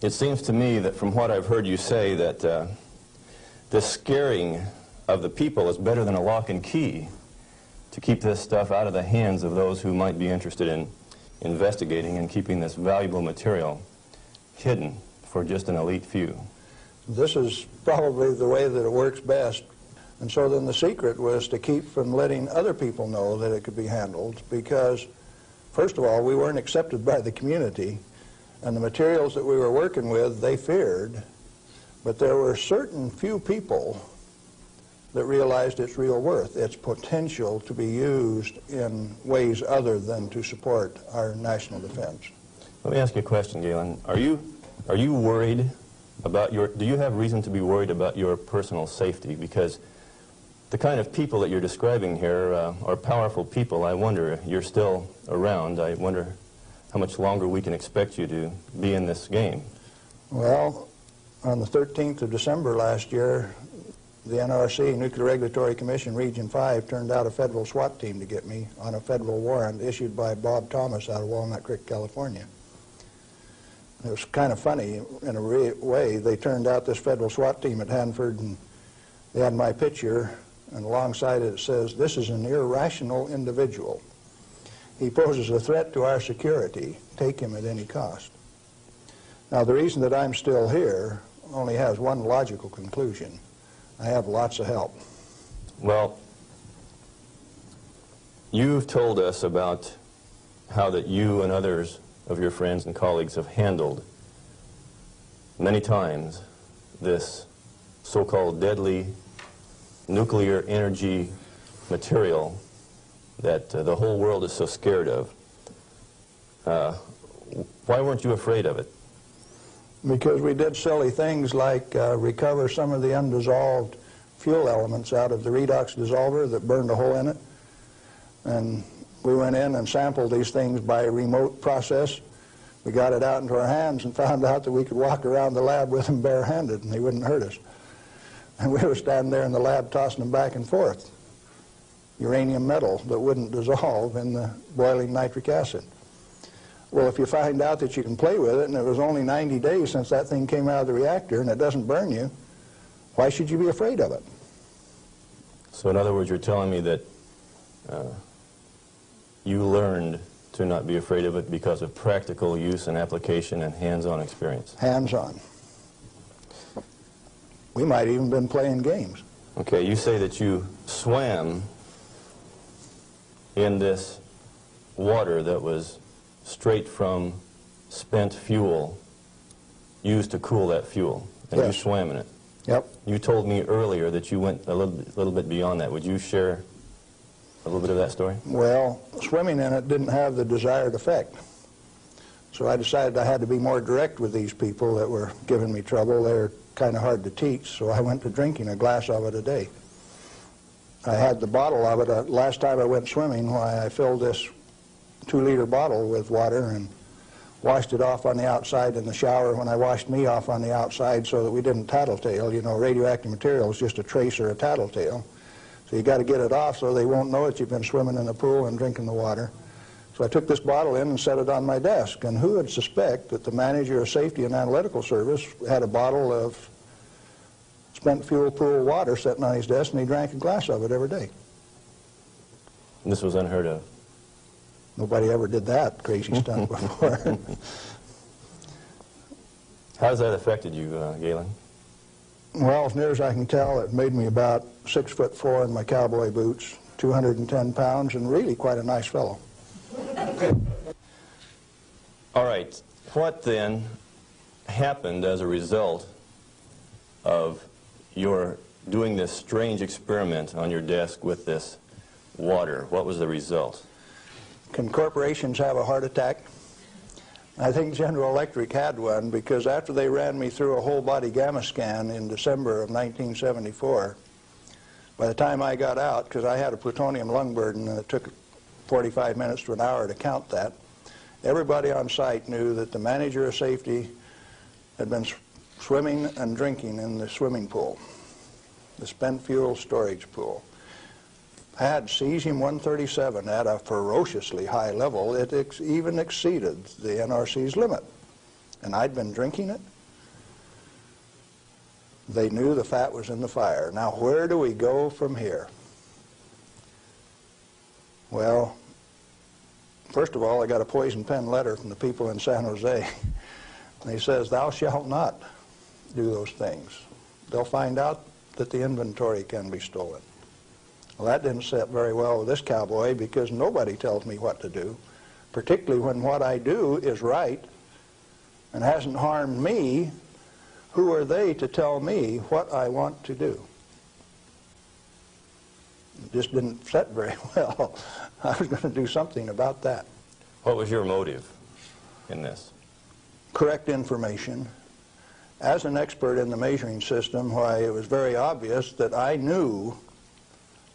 it seems to me that from what I've heard you say that the scaring of the people is better than a lock and key to keep this stuff out of the hands of those who might be interested in investigating and keeping this valuable material hidden for just an elite few. This is probably the way that it works best. And so then the secret was to keep from letting other people know that it could be handled, because first of all, we weren't accepted by the community, and the materials that we were working with, they feared, but there were certain few people that realized its real worth, its potential to be used in ways other than to support our national defense. Let me ask you a question, Galen. Are you worried about do you have reason to be worried about your personal safety? Because the kind of people that you're describing here are powerful people. I wonder if you're still around. I wonder how much longer we can expect you to be in this game. Well, on the 13th of December last year, the NRC, Nuclear Regulatory Commission, Region 5, turned out a federal SWAT team to get me on a federal warrant issued by Bob Thomas out of Walnut Creek, California. It was kind of funny in a way. They turned out this federal SWAT team at Hanford, and they had my picture, and alongside it says, "This is an irrational individual. He poses a threat to our security. Take him at any cost." Now, the reason that I'm still here only has one logical conclusion. I have lots of help. Well, you've told us about how that you and others of your friends and colleagues have handled many times this so-called deadly nuclear energy material that the whole world is so scared of. Why weren't you afraid of it? Because we did silly things like recover some of the undissolved fuel elements out of the redox dissolver that burned a hole in it. And we went in and sampled these things by a remote process. We got it out into our hands and found out that we could walk around the lab with them barehanded and they wouldn't hurt us. And we were standing there in the lab tossing them back and forth. Uranium metal that wouldn't dissolve in the boiling nitric acid. Well, if you find out that you can play with it, and it was only 90 days since that thing came out of the reactor and it doesn't burn you, why should you be afraid of it? So in other words, you're telling me that you learned to not be afraid of it because of practical use and application and hands-on experience. Hands-on. We might even been playing games. Okay, you say that you swam in this water that was straight from spent fuel used to cool that fuel, and Yes. you swam in it. Yep. You told me earlier that you went a little bit beyond that. Would you share a little bit of that story? Well, swimming in it didn't have the desired effect. So I decided I had to be more direct with these people that were giving me trouble. They were kind of hard to teach, so I went to drinking a glass of it a day. I had the bottle of it. Last time I went swimming, why I filled this 2-liter bottle with water and washed it off on the outside in the shower when I washed me off on the outside so that we didn't tattletale. You know, radioactive material is just a trace or a tattletale. So you got to get it off so they won't know that you've been swimming in the pool and drinking the water. So I took this bottle in and set it on my desk. And who would suspect that the manager of safety and analytical service had a bottle of spent fuel pool water sitting on his desk, and he drank a glass of it every day. And this was unheard of. Nobody ever did that crazy stunt before. How has that affected you, Galen? Well, as near as I can tell, it made me about 6'4" in my cowboy boots, 210 pounds, and really quite a nice fellow. All right. What then happened as a result of your doing this strange experiment on your desk with this water? What was the result? Can corporations have a heart attack? I think General Electric had one, because after they ran me through a whole body gamma scan in December of 1974, by the time I got out, because I had a plutonium lung burden and it took 45 minutes to an hour to count that, everybody on site knew that the manager of safety had been swimming and drinking in the swimming pool, the spent fuel storage pool. Had cesium-137 at a ferociously high level. It even exceeded the NRC's limit. And I'd been drinking it. They knew the fat was in the fire. Now, where do we go from here? Well, first of all, I got a poison pen letter from the people in San Jose. And he says, "Thou shalt not do those things. They'll find out that the inventory can be stolen." Well, that didn't sit very well with this cowboy, because nobody tells me what to do, particularly when what I do is right and hasn't harmed me. Who are they to tell me what I want to do? It just didn't sit very well. I was going to do something about that. What was your motive in this? Correct information. As an expert in the measuring system, why, it was very obvious that I knew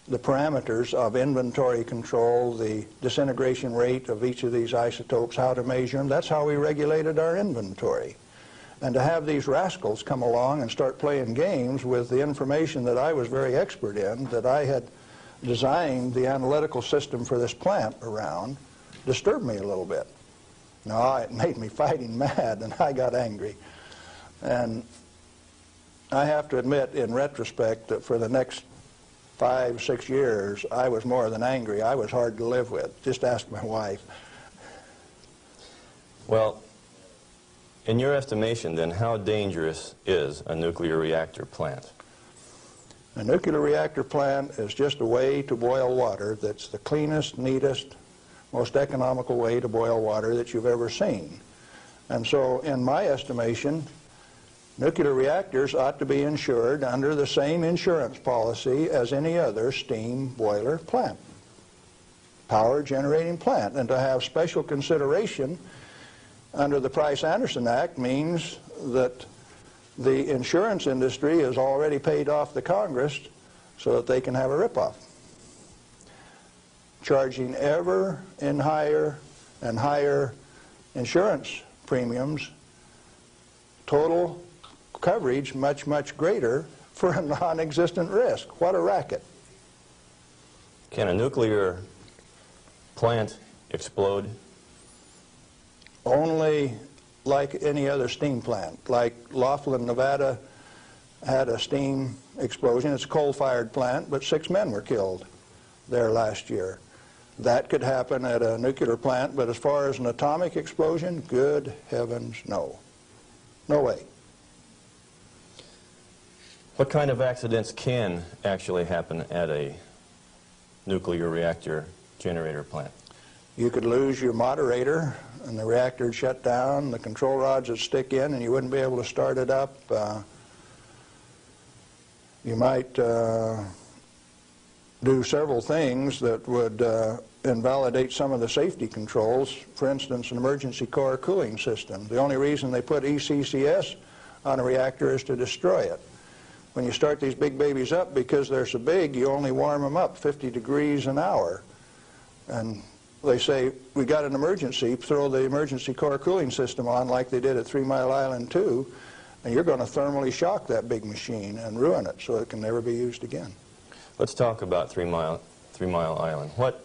the parameters of inventory control, the disintegration rate of each of these isotopes, how to measure them. That's how we regulated our inventory. And to have these rascals come along and start playing games with the information that I was very expert in, that I had designed the analytical system for this plant around, disturbed me a little bit. No, it made me fighting mad, and I got angry. And I have to admit, in retrospect, that for the next 5, 6 years, I was more than angry. I was hard to live with. Just ask my wife. Well, in your estimation, then, how dangerous is a nuclear reactor plant? A nuclear reactor plant is just a way to boil water that's the cleanest, neatest, most economical way to boil water that you've ever seen. And so, in my estimation, nuclear reactors ought to be insured under the same insurance policy as any other steam boiler plant, power generating plant. And to have special consideration under the Price-Anderson Act means that the insurance industry has already paid off the Congress so that they can have a ripoff, charging ever and higher insurance premiums, total coverage much, much greater for a non-existent risk. What a racket. Can a nuclear plant explode? Only like any other steam plant. Like Laughlin, Nevada had a steam explosion. It's a coal-fired plant, but 6 men were killed there last year. That could happen at a nuclear plant, but as far as an atomic explosion, good heavens, no. No way. What kind of accidents can actually happen at a nuclear reactor generator plant? You could lose your moderator and the reactor would shut down, the control rods would stick in and you wouldn't be able to start it up. You might do several things that would invalidate some of the safety controls. For instance, an emergency core cooling system. The only reason they put ECCS on a reactor is to destroy it. When you start these big babies up, because they're so big, you only warm them up 50 degrees an hour. And they say, we got an emergency, throw the emergency core cooling system on like they did at 3 Mile Island 2, and you're going to thermally shock that big machine and ruin it so it can never be used again. Let's talk about 3 Mile Island. What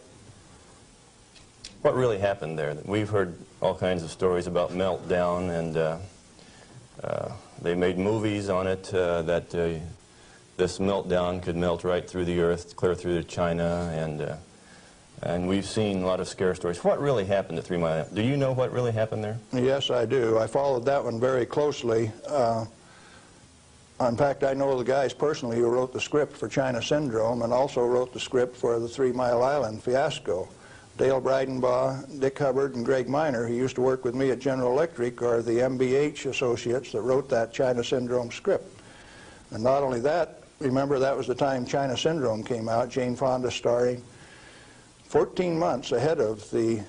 really happened there? We've heard all kinds of stories about meltdown, and they made movies on it that this meltdown could melt right through the earth, clear through to China, and we've seen a lot of scare stories. What really happened at 3 Mile Island? Do you know what really happened there? Yes, I do. I followed that one very closely. In fact, I know the guys personally who wrote the script for China Syndrome and also wrote the script for the 3 Mile Island fiasco. Dale Breidenbaugh, Dick Hubbard, and Greg Miner, who used to work with me at General Electric, are the MBH associates that wrote that China Syndrome script. And not only that, remember that was the time China Syndrome came out, Jane Fonda starring. 14 months ahead of the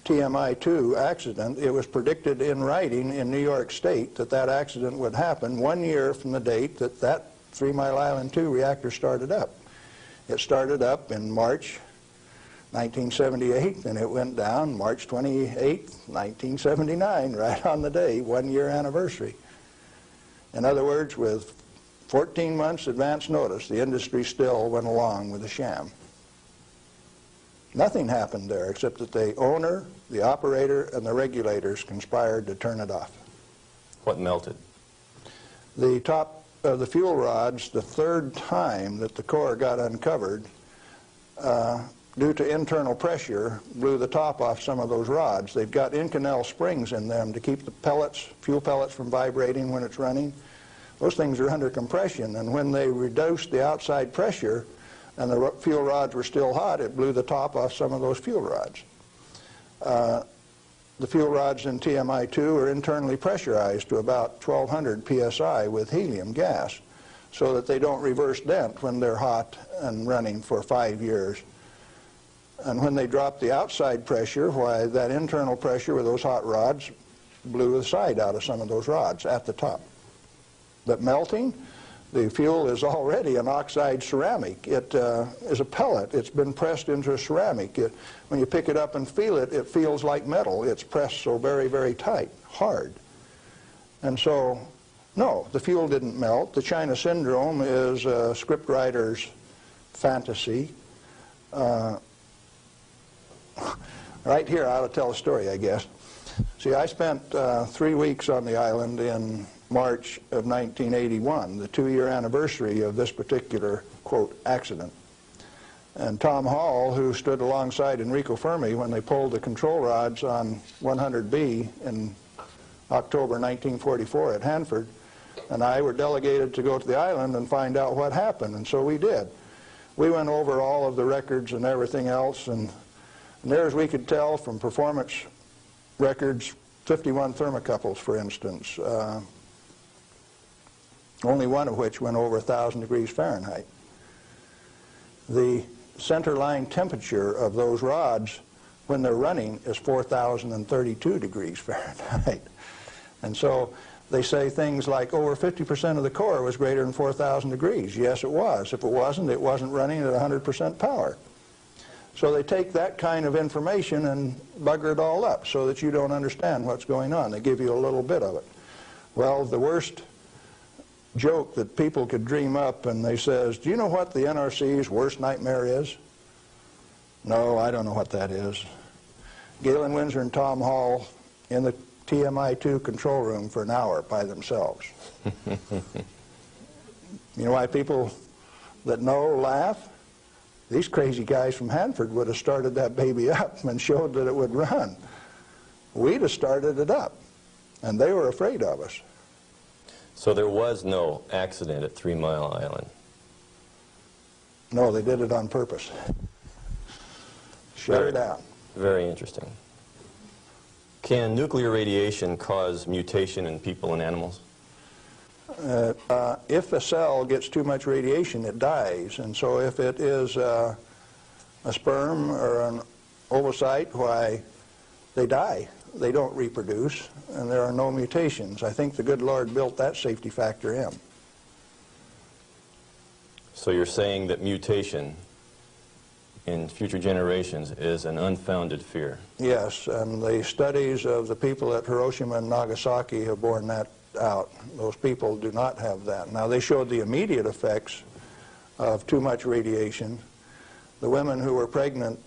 TMI-2 accident, it was predicted in writing in New York State that that accident would happen 1 year from the date that that 3 Mile Island 2 reactor started up. It started up in March 1978, and it went down March 28, 1979, right on the day, 1 year anniversary. In other words, with 14 months advance notice, the industry still went along with the sham. Nothing happened there except that the owner, the operator, and the regulators conspired to turn it off. What melted? The top of the fuel rods, the third time that the core got uncovered, due to internal pressure, blew the top off some of those rods. They've got Inconel springs in them to keep the pellets, fuel pellets from vibrating when it's running. Those things are under compression, and when they reduced the outside pressure and the fuel rods were still hot, it blew the top off some of those fuel rods. The fuel rods in TMI-2 are internally pressurized to about 1200 psi with helium gas so that they don't reverse dent when they're hot and running for 5 years. And when they drop the outside pressure, why, that internal pressure with those hot rods blew the side out of some of those rods at the top. But melting, the fuel is already an oxide ceramic. It is a pellet. It's been pressed into a ceramic. When you pick it up and feel it, it feels like metal. It's pressed so very, very tight, hard. And so, no, the fuel didn't melt. The China Syndrome is a scriptwriter's fantasy. Right here, I ought to tell a story, I guess. See, I spent 3 weeks on the island in March of 1981, the 2-year anniversary of this particular, quote, accident. And Tom Hall, who stood alongside Enrico Fermi when they pulled the control rods on 100B in October 1944 at Hanford, and I were delegated to go to the island and find out what happened, and so we did. We went over all of the records and everything else, and there, as we could tell from performance records, 51 thermocouples, for instance, only one of which went over 1,000 degrees Fahrenheit. The center line temperature of those rods when they're running is 4,032 degrees Fahrenheit. And so They say things like over 50% of the core was greater than 4,000 degrees. Yes, it was. If it wasn't running at 100% power. So they take that kind of information and bugger it all up so that you don't understand what's going on. They give you a little bit of it. Well, the worst joke that people could dream up, and they says, do you know what the NRC's worst nightmare is? No, I don't know what that is. Galen Winsor and Tom Hall in the TMI-2 control room for an hour by themselves. You know why people that know laugh? These crazy guys from Hanford would have started that baby up and showed that it would run. We'd have started it up, and they were afraid of us. So there was no accident at 3 Mile Island? No, they did it on purpose. Shut her down. Very interesting. Can nuclear radiation cause mutation in people and animals? If a cell gets too much radiation, it dies. And so if it is a sperm or an ovocyte, why, they die. They don't reproduce, and there are no mutations. I think the good Lord built that safety factor in. So you're saying that mutation in future generations is an unfounded fear? Yes, and the studies of the people at Hiroshima and Nagasaki have borne that out. Those people do not have that. Now, they showed the immediate effects of too much radiation. The women who were pregnant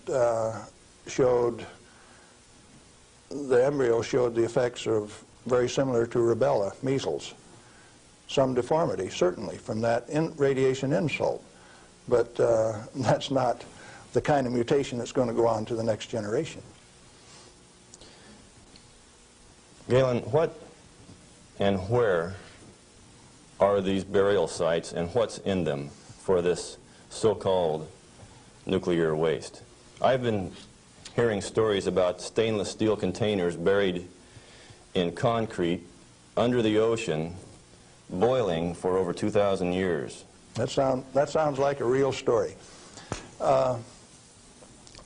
showed, the embryo showed the effects of very similar to rubella, measles. Some deformity, certainly, from that radiation insult. But that's not the kind of mutation that's going to go on to the next generation. Galen, what and where are these burial sites, and what's in them for this so-called nuclear waste? I've been hearing stories about stainless steel containers buried in concrete under the ocean, boiling for over 2,000 years. That sounds like a real story.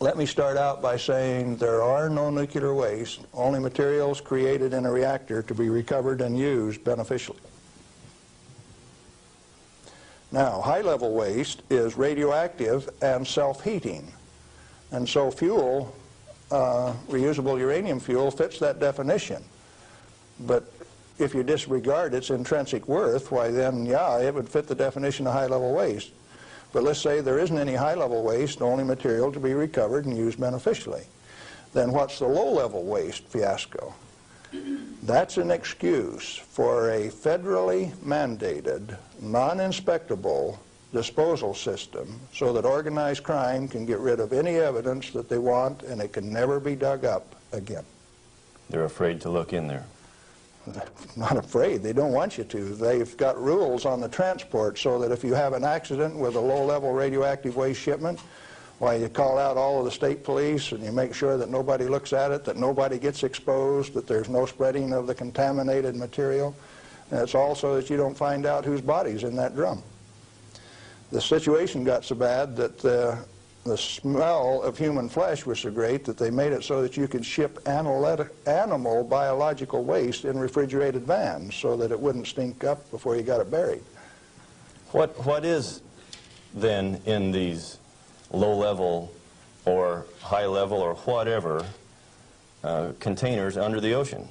Let me start out by saying there are no nuclear waste, only materials created in a reactor to be recovered and used beneficially. Now, high-level waste is radioactive and self-heating. And so fuel, reusable uranium fuel, fits that definition. But if you disregard its intrinsic worth, why then, yeah, it would fit the definition of high-level waste. But let's say there isn't any high-level waste, only material to be recovered and used beneficially. Then what's the low-level waste fiasco? That's an excuse for a federally mandated, non-inspectable disposal system so that organized crime can get rid of any evidence that they want, and it can never be dug up again. They're afraid to look in there. Not afraid. They don't want you to. They've got rules on the transport so that if you have an accident with a low-level radioactive waste shipment, why, you call out all of the state police and you make sure that nobody looks at it, that nobody gets exposed, that there's no spreading of the contaminated material. And it's also that you don't find out whose body's in that drum. The situation got so bad that the smell of human flesh was so great that they made it so that you could ship animal biological waste in refrigerated vans so that it wouldn't stink up before you got it buried. What is then in these low-level or high-level or whatever containers under the ocean?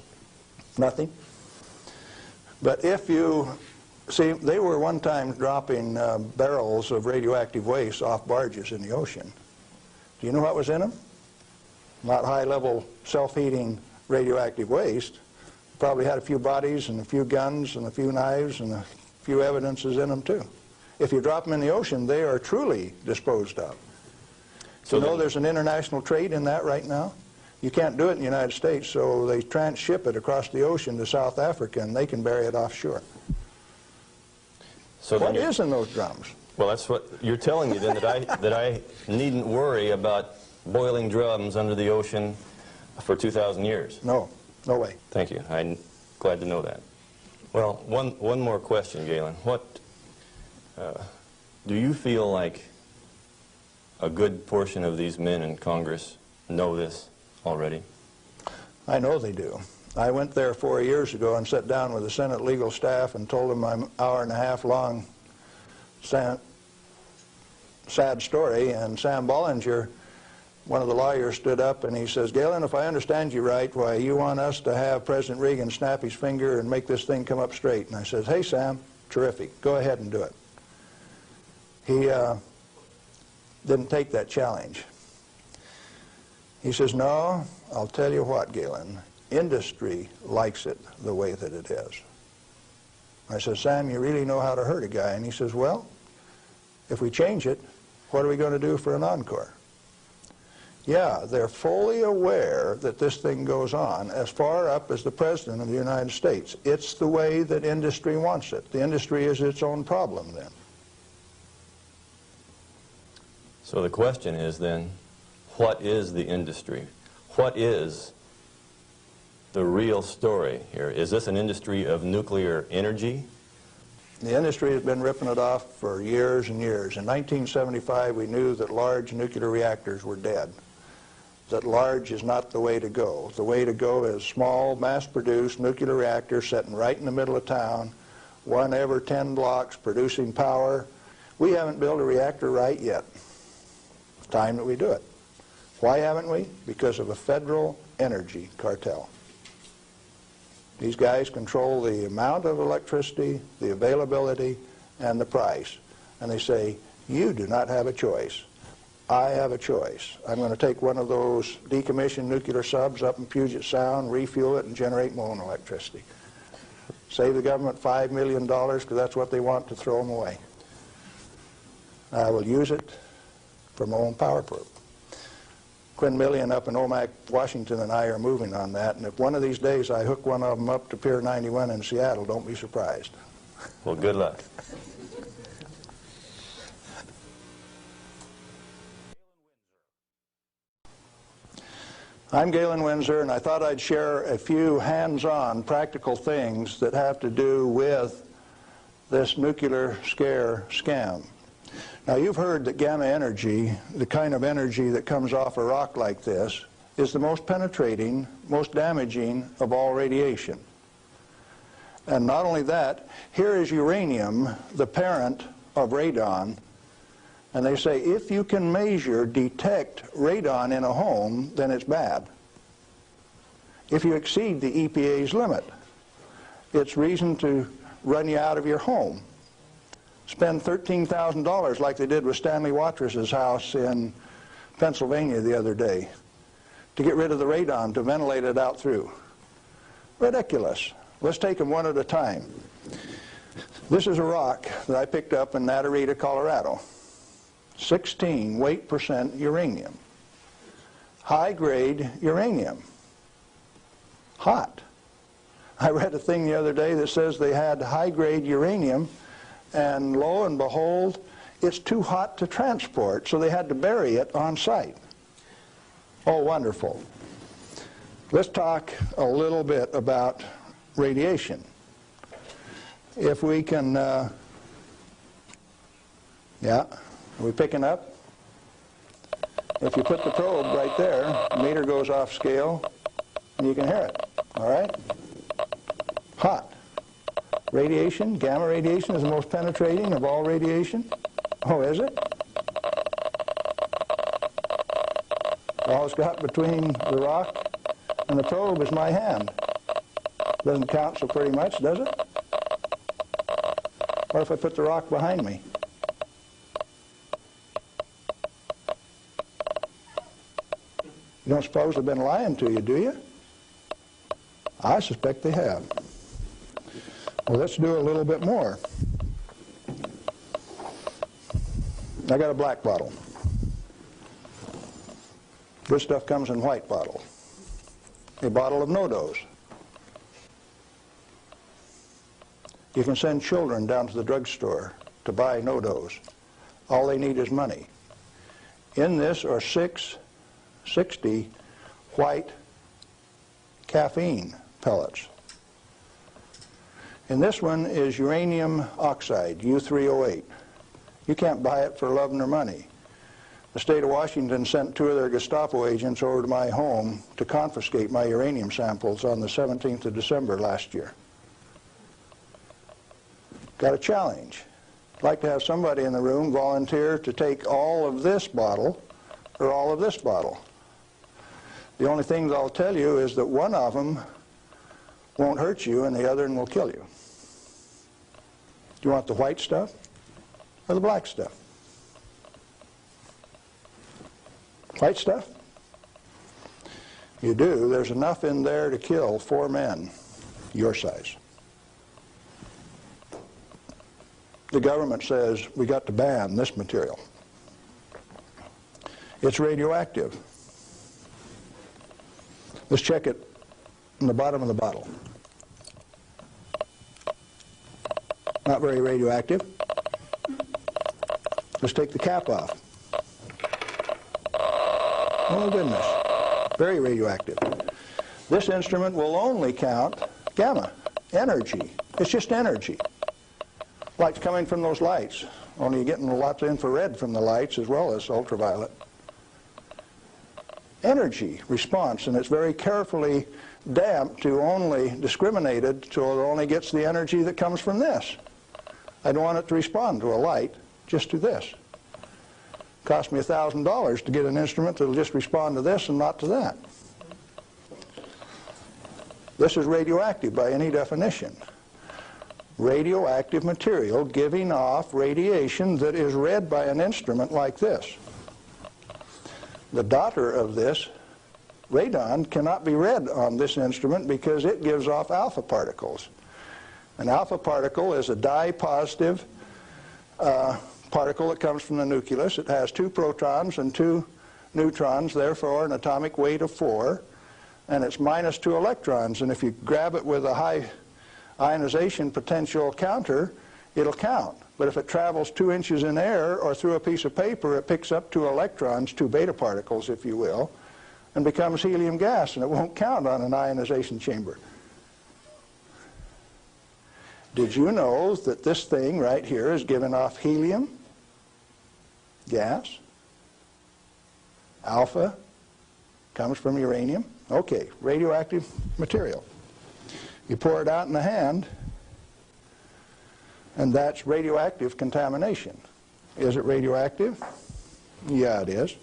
Nothing. But if you see, they were one time dropping barrels of radioactive waste off barges in the ocean. Do you know what was in them? Not high-level self-heating radioactive waste. Probably had a few bodies and a few guns and a few knives and a few evidences in them too. If you drop them in the ocean, they are truly disposed of. So you know there's an international trade in that right now? You can't do it in the United States, so they transship it across the ocean to South Africa, and they can bury it offshore. So what is in those drums? Well, that's what you're telling me then, that I needn't worry about boiling drums under the ocean for 2,000 years. No, no way. Thank you. I'm glad to know that. Well, one more question, Galen. What do you feel like a good portion of these men in Congress know this already? I know they do. I went there 4 years ago and sat down with the Senate legal staff and told them my hour-and-a-half-long sad story, and Sam Bollinger, one of the lawyers, stood up and he says, "Galen, if I understand you right, why you want us to have President Reagan snap his finger and make this thing come up straight." And I says, "Hey, Sam, terrific. Go ahead and do it." He didn't take that challenge. He says, "No, I'll tell you what, Galen, industry likes it the way that it is." I said, "Sam, you really know how to hurt a guy." And he says, "Well, if we change it, what are we going to do for an encore?" Yeah, they're fully aware that this thing goes on as far up as the President of the United States. It's the way that industry wants it. The industry is its own problem then. So the question is then, what is the industry? What is the real story here? Is this an industry of nuclear energy? The industry has been ripping it off for years and years. In 1975, we knew that large nuclear reactors were dead, that large is not the way to go. The way to go is small, mass-produced nuclear reactors sitting right in the middle of town, one every 10 blocks, producing power. We haven't built a reactor right yet. It's time that we do it. Why haven't we? Because of a federal energy cartel. These guys control the amount of electricity, the availability, and the price. And they say, you do not have a choice. I have a choice. I'm going to take one of those decommissioned nuclear subs up in Puget Sound, refuel it, and generate my own electricity. Save the government $5 million because that's what they want, to throw them away. I will use it for my own power plant. Quinn Millian up in Omak, Washington, and I are moving on that, and if one of these days I hook one of them up to Pier 91 in Seattle, don't be surprised. Well, good luck. I'm Galen Winsor, and I thought I'd share a few hands-on practical things that have to do with this nuclear scare scam. Now, you've heard that gamma energy, the kind of energy that comes off a rock like this, is the most penetrating, most damaging of all radiation. And not only that, here is uranium, the parent of radon, and they say if you can measure, detect radon in a home, then it's bad. If you exceed the EPA's limit, it's reason to run you out of your home. Spend $13,000 like they did with Stanley Watrous' house in Pennsylvania the other day to get rid of the radon, to ventilate it out through. Ridiculous. Let's take them one at a time. This is a rock that I picked up in Natarita, Colorado. 16 weight % uranium. High-grade uranium. Hot. I read a thing the other day that says they had high-grade uranium, and lo and behold, it's too hot to transport, so they had to bury it on site. Oh, wonderful. Let's talk a little bit about radiation. If we can, yeah, are we picking up? If you put the probe right there, the meter goes off scale, and you can hear it, all right? Hot. Radiation, gamma radiation, is the most penetrating of all radiation. Oh, is it? All it's got between the rock and the probe is my hand. Doesn't count so pretty much, does it? What if I put the rock behind me? You don't suppose they've been lying to you, do you? I suspect they have. Well, let's do a little bit more. I got a black bottle. This stuff comes in white bottle. A bottle of no-dose. You can send children down to the drugstore to buy no-dose. All they need is money. In this are 660 white caffeine pellets. And this one is uranium oxide, U3O8. You can't buy it for love nor money. the state of Washington sent 2 of their Gestapo agents over to my home to confiscate my uranium samples on the 17th of December last year. Got a challenge. I'd like to have somebody in the room volunteer to take all of this bottle or all of this bottle. The only thing that I'll tell you is that one of them won't hurt you and the other one will kill you. Do you want the white stuff or the black stuff? White stuff? You do. There's enough in there to kill 4 men your size. The government says we got to ban this material. It's radioactive. Let's check it in the bottom of the bottle. Not very radioactive. Let's take the cap off. Oh goodness, very radioactive. This instrument will only count gamma, energy. It's just energy. Light's coming from those lights, only you're getting lots of infrared from the lights as well as ultraviolet. Energy response, and it's very carefully damped to only discriminated so it only gets the energy that comes from this. I don't want it to respond to a light, just to this. Cost me $1,000 to get an instrument that will just respond to this and not to that. This is radioactive by any definition. Radioactive material giving off radiation that is read by an instrument like this. The daughter of this, radon, cannot be read on this instrument because it gives off alpha particles. An alpha particle is a dye-positive particle that comes from the nucleus. It has 2 protons and 2 neutrons, therefore an atomic weight of 4, and it's minus 2 electrons. And if you grab it with a high ionization potential counter, it'll count. But if it travels 2 inches in air or through a piece of paper, it picks up 2 electrons, 2 beta particles, if you will, and becomes helium gas, and it won't count on an ionization chamber. Did you know that this thing right here is giving off helium gas? Alpha comes from uranium. Okay, radioactive material. You pour it out in the hand, and that's radioactive contamination. Is it radioactive? Yeah, it is.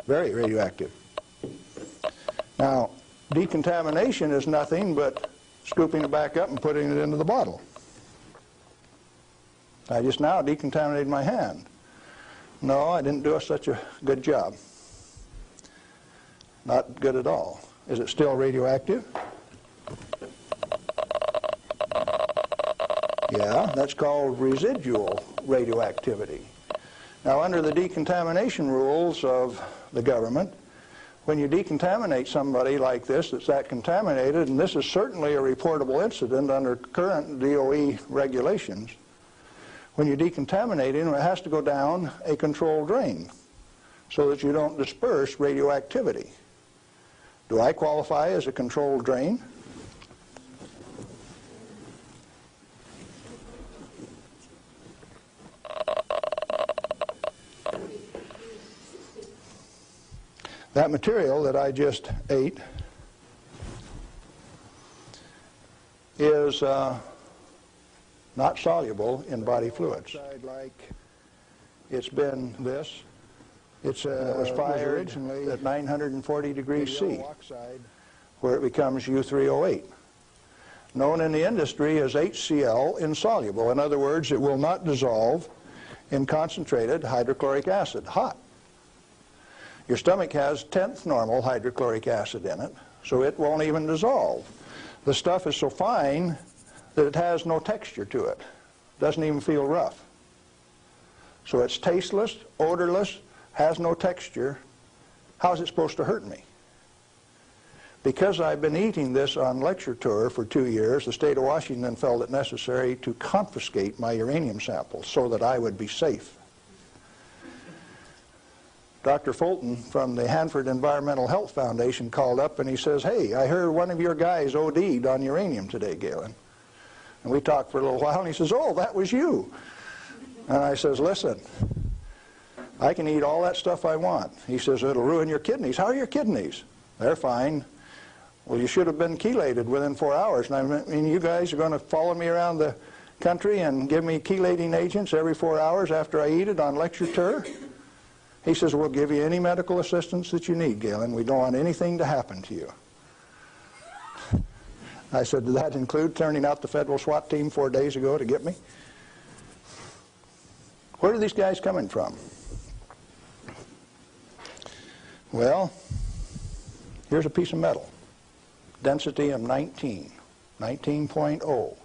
Very radioactive. Now, decontamination is nothing but scooping it back up and putting it into the bottle. I just now decontaminated my hand. No, I didn't do such a good job. Not good at all. Is it still radioactive? Yeah, that's called residual radioactivity. Now, under the decontamination rules of the government, when you decontaminate somebody like this that's that contaminated, and this is certainly a reportable incident under current DOE regulations, when you decontaminate him, it has to go down a controlled drain so that you don't disperse radioactivity. Do I qualify as a controlled drain? That material that I just ate is not soluble in body fluids. Like it's been this. It was fired at 940 degrees C, where it becomes U3O8. Known in the industry as HCl insoluble. In other words, it will not dissolve in concentrated hydrochloric acid, hot. Your stomach has 10th normal hydrochloric acid in it, so it won't even dissolve. The stuff is so fine that it has no texture to it. Doesn't even feel rough. So it's tasteless, odorless, has no texture. How's it supposed to hurt me? Because I've been eating this on lecture tour for 2 years, the state of Washington felt it necessary to confiscate my uranium samples so that I would be safe. Dr. Fulton from the Hanford Environmental Health Foundation called up and he says, "Hey, I heard one of your guys OD'd on uranium today, Galen." And we talked for a little while and he says, "Oh, that was you." And I says, "Listen, I can eat all that stuff I want. He says, it'll ruin your kidneys. How are your kidneys? They're fine. Well, you should have been chelated within 4 hours. And I mean, you guys are going to follow me around the country and give me chelating agents every 4 hours after I eat it on lecture tour? He says, we'll give you any medical assistance that you need, Galen. We don't want anything to happen to you. I said, did that include turning out the federal SWAT team 4 days ago to get me? Where are these guys coming from? Well, here's a piece of metal. Density of 19, 19.0.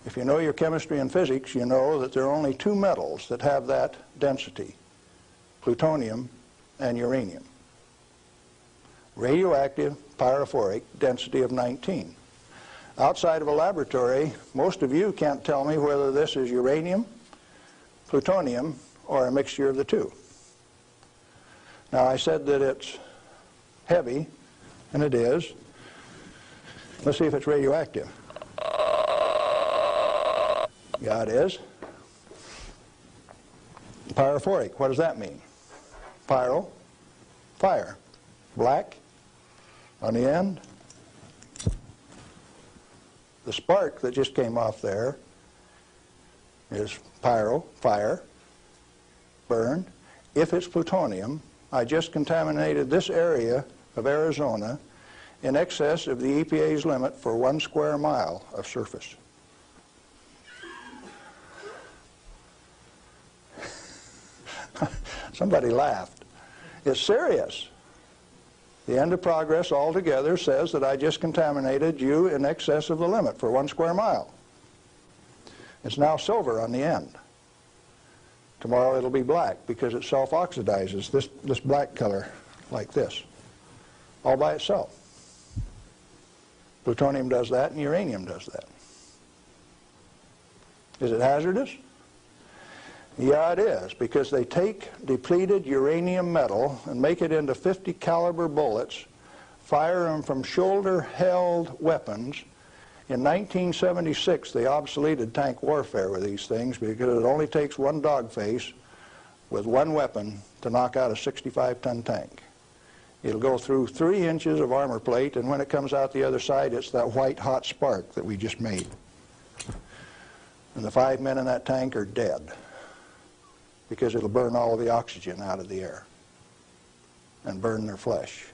If you know your chemistry and physics, you know that there are only two metals that have that density, plutonium and uranium. Radioactive, pyrophoric, density of 19. Outside of a laboratory, most of you can't tell me whether this is uranium, plutonium, or a mixture of the two. Now, I said that it's heavy, and it is. Let's see if it's radioactive. Yeah, it is. Pyrophoric, what does that mean? Pyro, fire. Black on the end. The spark that just came off there is pyro, fire, burned. If it's plutonium, I just contaminated this area of Arizona in excess of the EPA's limit for 1 square mile of surface. Somebody laughed. It's serious. The end of progress altogether says that I just contaminated you in excess of the limit for 1 square mile. It's now silver on the end. Tomorrow it'll be black because it self-oxidizes, this black color like this, all by itself. Plutonium does that and uranium does that. Is it hazardous? Yeah, it is, because they take depleted uranium metal and make it into 50 caliber bullets, fire them from shoulder-held weapons. In 1976, they obsoleted tank warfare with these things because it only takes one dog face with one weapon to knock out a 65-ton tank. It'll go through 3 inches of armor plate, and when it comes out the other side, it's that white hot spark that we just made. And the 5 men in that tank are dead, because it'll burn all of the oxygen out of the air and burn their flesh.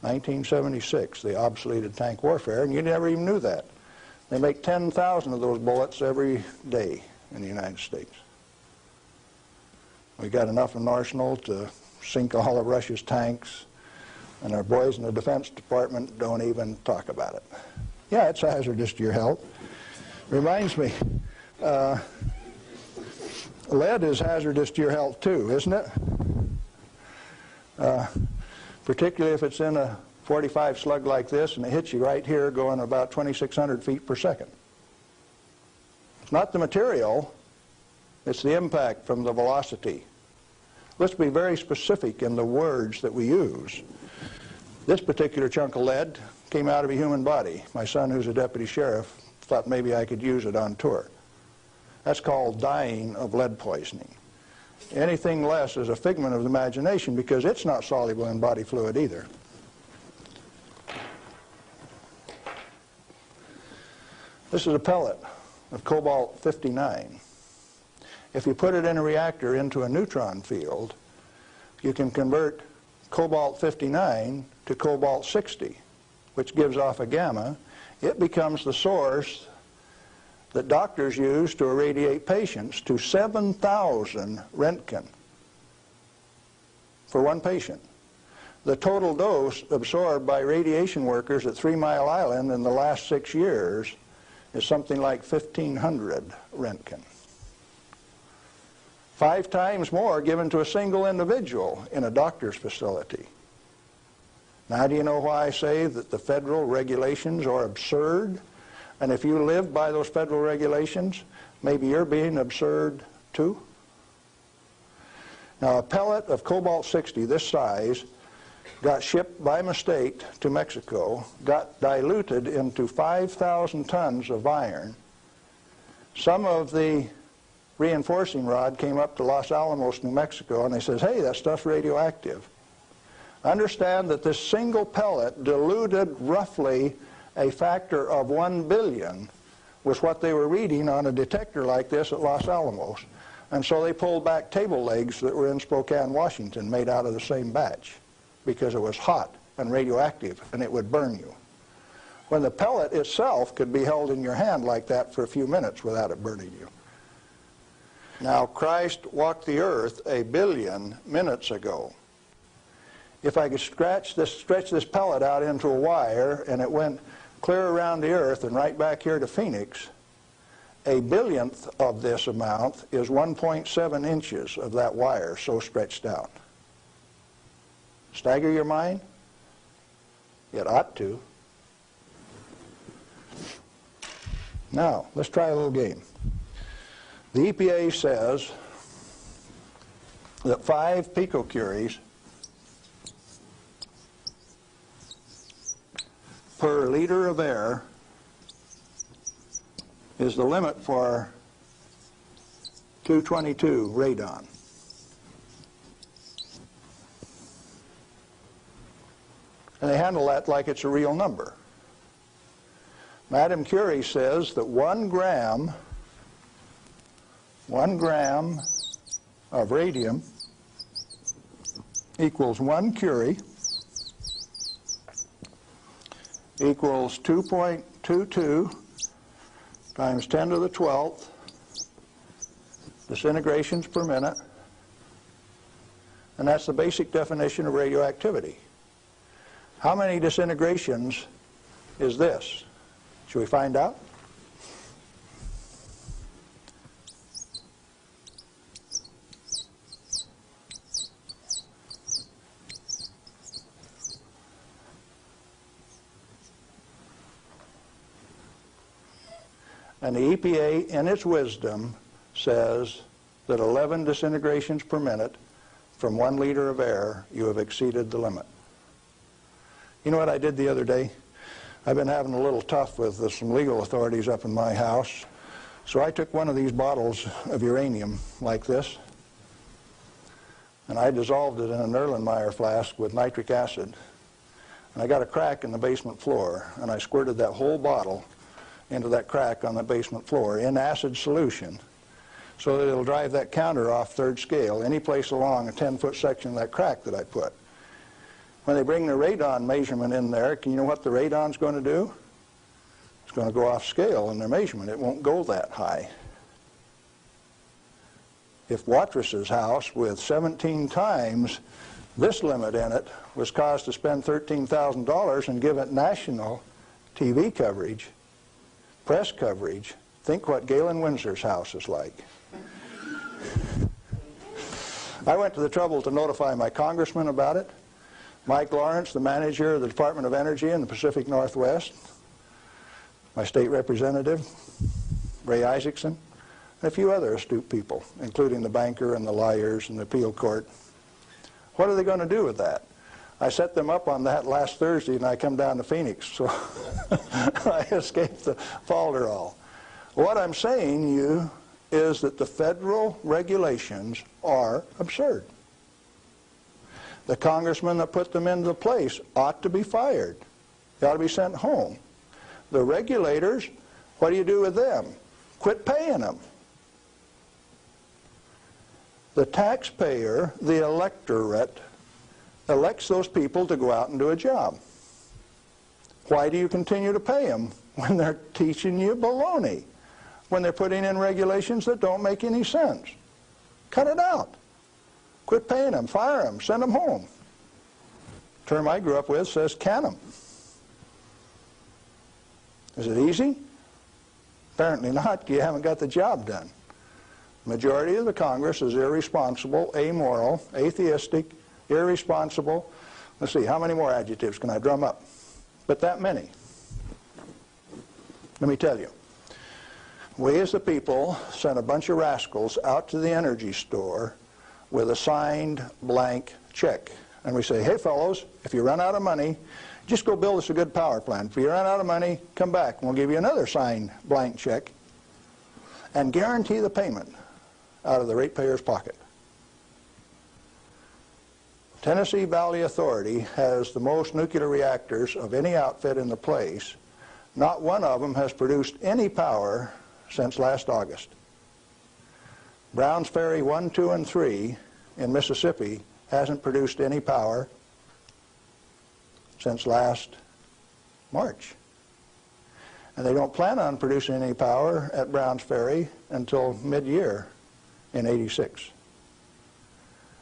1976, they obsoleted tank warfare, and you never even knew that. They make 10,000 of those bullets every day in the United States. We got enough in arsenal to sink all of Russia's tanks, and our boys in the Defense Department don't even talk about it. Yeah, it's hazardous to your health. Reminds me, lead is hazardous to your health too, isn't it? Particularly if it's in a 45 slug like this and it hits you right here going about 2,600 feet per second. It's not the material, it's the impact from the velocity. Let's be very specific in the words that we use. This particular chunk of lead came out of a human body. My son, who's a deputy sheriff, thought maybe I could use it on tour. That's called dying of lead poisoning. Anything less is a figment of the imagination because it's not soluble in body fluid either. This is a pellet of cobalt-59. If you put it in a reactor into a neutron field, you can convert cobalt-59 to cobalt-60, which gives off a gamma. It becomes the source that doctors use to irradiate patients to 7,000 Roentgen for one patient. The total dose absorbed by radiation workers at 3 Mile Island in the last 6 years is something like 1,500 Roentgen. 5 times more given to a single individual in a doctor's facility. Now, do you know why I say that the federal regulations are absurd? And if you live by those federal regulations, maybe you're being absurd too? Now, a pellet of cobalt-60 this size got shipped by mistake to Mexico, got diluted into 5,000 tons of iron. Some of the reinforcing rod came up to Los Alamos, New Mexico, and they says, hey, that stuff's radioactive. Understand that this single pellet diluted roughly a factor of 1 billion was what they were reading on a detector like this at Los Alamos. And so they pulled back table legs that were in Spokane, Washington, made out of the same batch, because it was hot and radioactive and it would burn you. When the pellet itself could be held in your hand like that for a few minutes without it burning you. Now, Christ walked the earth 1 billion minutes ago. If I could stretch this pellet out into a wire and it went clear around the earth and right back here to Phoenix, 1 billionth of this amount is 1.7 inches of that wire so stretched out. Stagger your mind? It ought to. Now, let's try a little game. The EPA says that 5 picocuries per liter of air is the limit for 222 radon. And they handle that like it's a real number. Madame Curie says that 1 gram of radium equals 1 curie equals 2.22 times 10 to the 12th disintegrations per minute, and that's the basic definition of radioactivity. How many disintegrations is this? Should we find out? And the EPA, in its wisdom, says that 11 disintegrations per minute from 1 liter of air, you have exceeded the limit. You know what I did the other day? I've been having a little tough with some legal authorities up in my house. So I took one of these bottles of uranium like this, and I dissolved it in an Erlenmeyer flask with nitric acid. And I got a crack in the basement floor, and I squirted that whole bottle into that crack on the basement floor in acid solution so that it'll drive that counter off 3rd scale any place along a 10-foot section of that crack that I put. When they bring the radon measurement in there, can you know what the radon's going to do? It's going to go off scale in their measurement. It won't go that high. If Watrous' house with 17 times this limit in it was caused to spend $13,000 and give it national TV coverage, press coverage, think what Galen Winsor's house is like. I went to the trouble to notify my congressman about it. Mike Lawrence, the manager of the Department of Energy in the Pacific Northwest, my state representative, Ray Isaacson, and a few other astute people, including the banker and the lawyers and the appeal court. What are they going to do with that? I set them up on that last Thursday, and I come down to Phoenix, so I escaped the falderall. What I'm saying to you is that the federal regulations are absurd. The congressman that put them into place ought to be fired. They ought to be sent home. The regulators, what do you do with them? Quit paying them. The taxpayer, the electorate, elects those people to go out and do a job. Why do you continue to pay them when they're teaching you baloney? When they're putting in regulations that don't make any sense? Cut it out. Quit paying them, fire them, send them home. The term I grew up with says can them. Is it easy? Apparently not. You haven't got the job done. The majority of the Congress is irresponsible, amoral, atheistic, irresponsible. Let's see, how many more adjectives can I drum up? But that many. Let me tell you. We as the people sent a bunch of rascals out to the energy store with a signed blank check. And we say, hey fellows, if you run out of money, just go build us a good power plant. If you run out of money, come back and we'll give you another signed blank check and guarantee the payment out of the ratepayer's pocket. Tennessee Valley Authority has the most nuclear reactors of any outfit in the place. Not one of them has produced any power since last August. Browns Ferry 1, 2, and 3 in Mississippi hasn't produced any power since last March. And they don't plan on producing any power at Browns Ferry until mid-year in '86.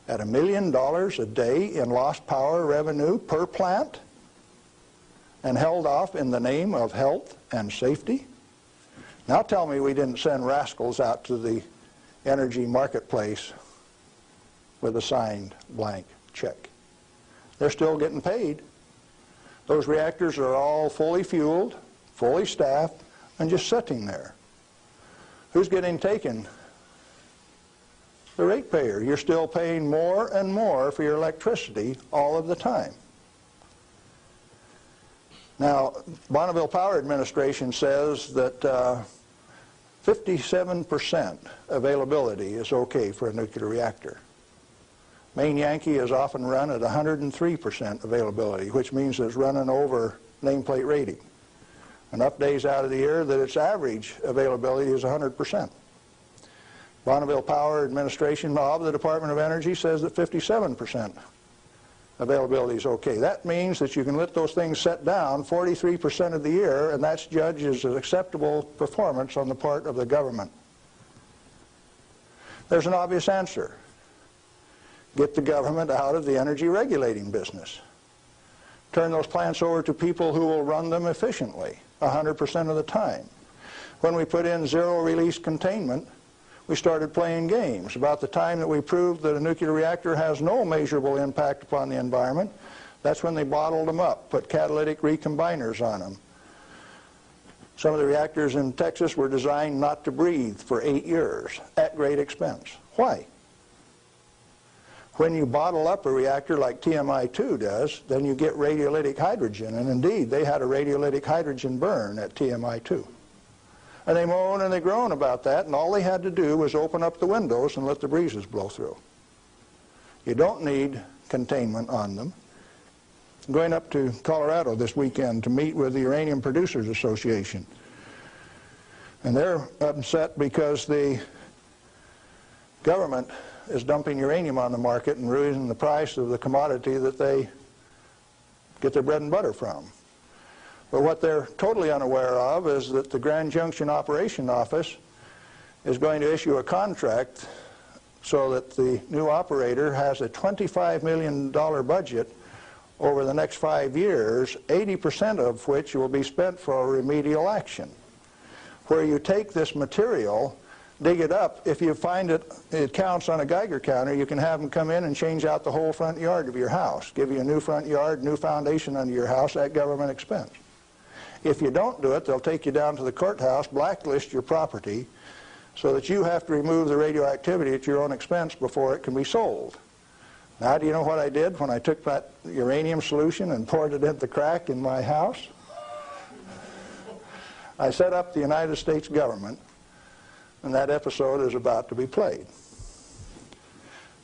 At $1 million a day in lost power revenue per plant, and held off in the name of health and safety? Now tell me we didn't send rascals out to the energy marketplace with a signed blank check. They're still getting paid. Those reactors are all fully fueled, fully staffed, and just sitting there. Who's getting taken? The ratepayer. You're still paying more and more for your electricity all of the time. Now, Bonneville Power Administration says that 57% availability is okay for a nuclear reactor. Maine Yankee is often run at 103% availability, which means it's running over nameplate rating. Enough days out of the year that its average availability is 100%. Bonneville Power Administration of the Department of Energy says that 57% availability is okay. That means that you can let those things set down 43% of the year, and that's judged as an acceptable performance on the part of the government. There's an obvious answer. Get the government out of the energy regulating business. Turn those plants over to people who will run them efficiently 100% of the time. When we put in zero-release containment, we started playing games. About the time that we proved that a nuclear reactor has no measurable impact upon the environment, that's when they bottled them up, put catalytic recombiners on them. Some of the reactors in Texas were designed not to breathe for 8 years at great expense. Why? When you bottle up a reactor like TMI-2 does, then you get radiolytic hydrogen, and indeed they had a radiolytic hydrogen burn at TMI-2. And they moan and they groan about that, and all they had to do was open up the windows and let the breezes blow through. You don't need containment on them. I'm going up to Colorado this weekend to meet with the Uranium Producers Association. And they're upset because the government is dumping uranium on the market and raising the price of the commodity that they get their bread and butter from. But what they're totally unaware of is that the Grand Junction Operation Office is going to issue a contract so that the new operator has a $25 million budget over the next 5 years, 80% of which will be spent for remedial action. Where you take this material, dig it up, if you find it counts on a Geiger counter, you can have them come in and change out the whole front yard of your house, give you a new front yard, new foundation under your house at government expense. If you don't do it, they'll take you down to the courthouse, blacklist your property, so that you have to remove the radioactivity at your own expense before it can be sold. Now, do you know what I did when I took that uranium solution and poured it into the crack in my house? I set up the United States government, and that episode is about to be played.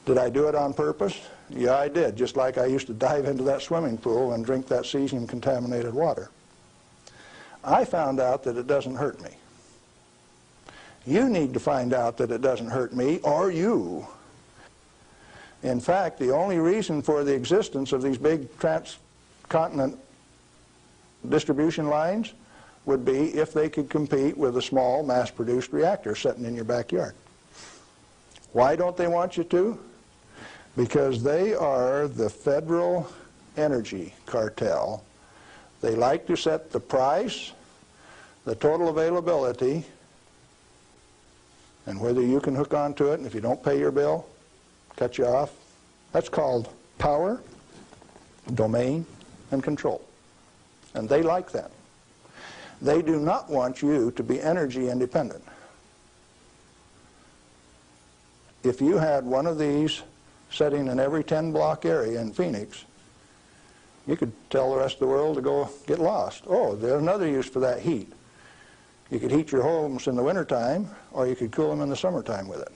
Did I do it on purpose? Yeah, I did, just like I used to dive into that swimming pool and drink that cesium-contaminated water. I found out that it doesn't hurt me. You need to find out that it doesn't hurt me, or you. In fact, the only reason for the existence of these big transcontinent distribution lines would be if they could compete with a small mass-produced reactor sitting in your backyard. Why don't they want you to? Because they are the federal energy cartel. They like to set the price, the total availability, and whether you can hook onto it, and if you don't pay your bill, cut you off. That's called power, domain, and control. And they like that. They do not want you to be energy independent. If you had one of these sitting in every 10-block area in Phoenix, you could tell the rest of the world to go get lost. Oh, there's another use for that heat. You could heat your homes in the wintertime, or you could cool them in the summertime with it.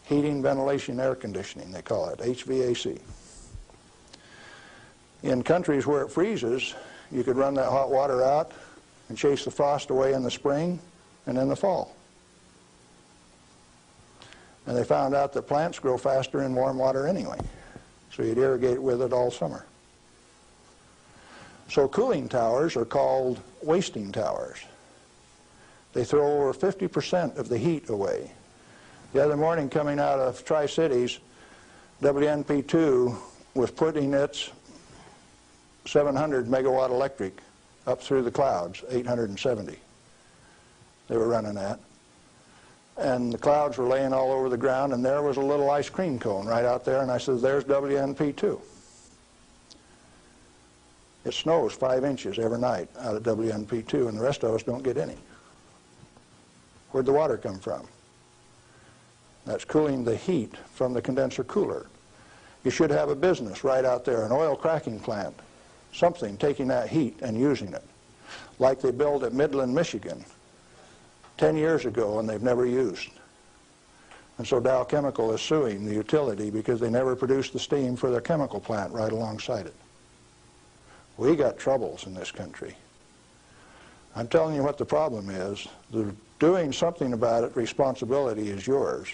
Heating, ventilation, air conditioning, they call it, HVAC. In countries where it freezes, you could run that hot water out and chase the frost away in the spring and in the fall. And they found out that plants grow faster in warm water anyway, so you'd irrigate with it all summer. So cooling towers are called wasting towers. They throw over 50% of the heat away. The other morning, coming out of Tri-Cities, WNP2 was putting its 700 megawatt electric up through the clouds, 870 they were running at. And the clouds were laying all over the ground, and there was a little ice cream cone right out there, and I said, there's WNP2. It snows 5 inches every night out at WNP2, and the rest of us don't get any. Where'd the water come from? That's cooling the heat from the condenser cooler. You should have a business right out there, an oil cracking plant, something taking that heat and using it, like they built at Midland, Michigan 10 years ago and they've never used. And so Dow Chemical is suing the utility because they never produced the steam for their chemical plant right alongside it. We got troubles in this country. I'm telling you what the problem is. Doing something about it, responsibility is yours.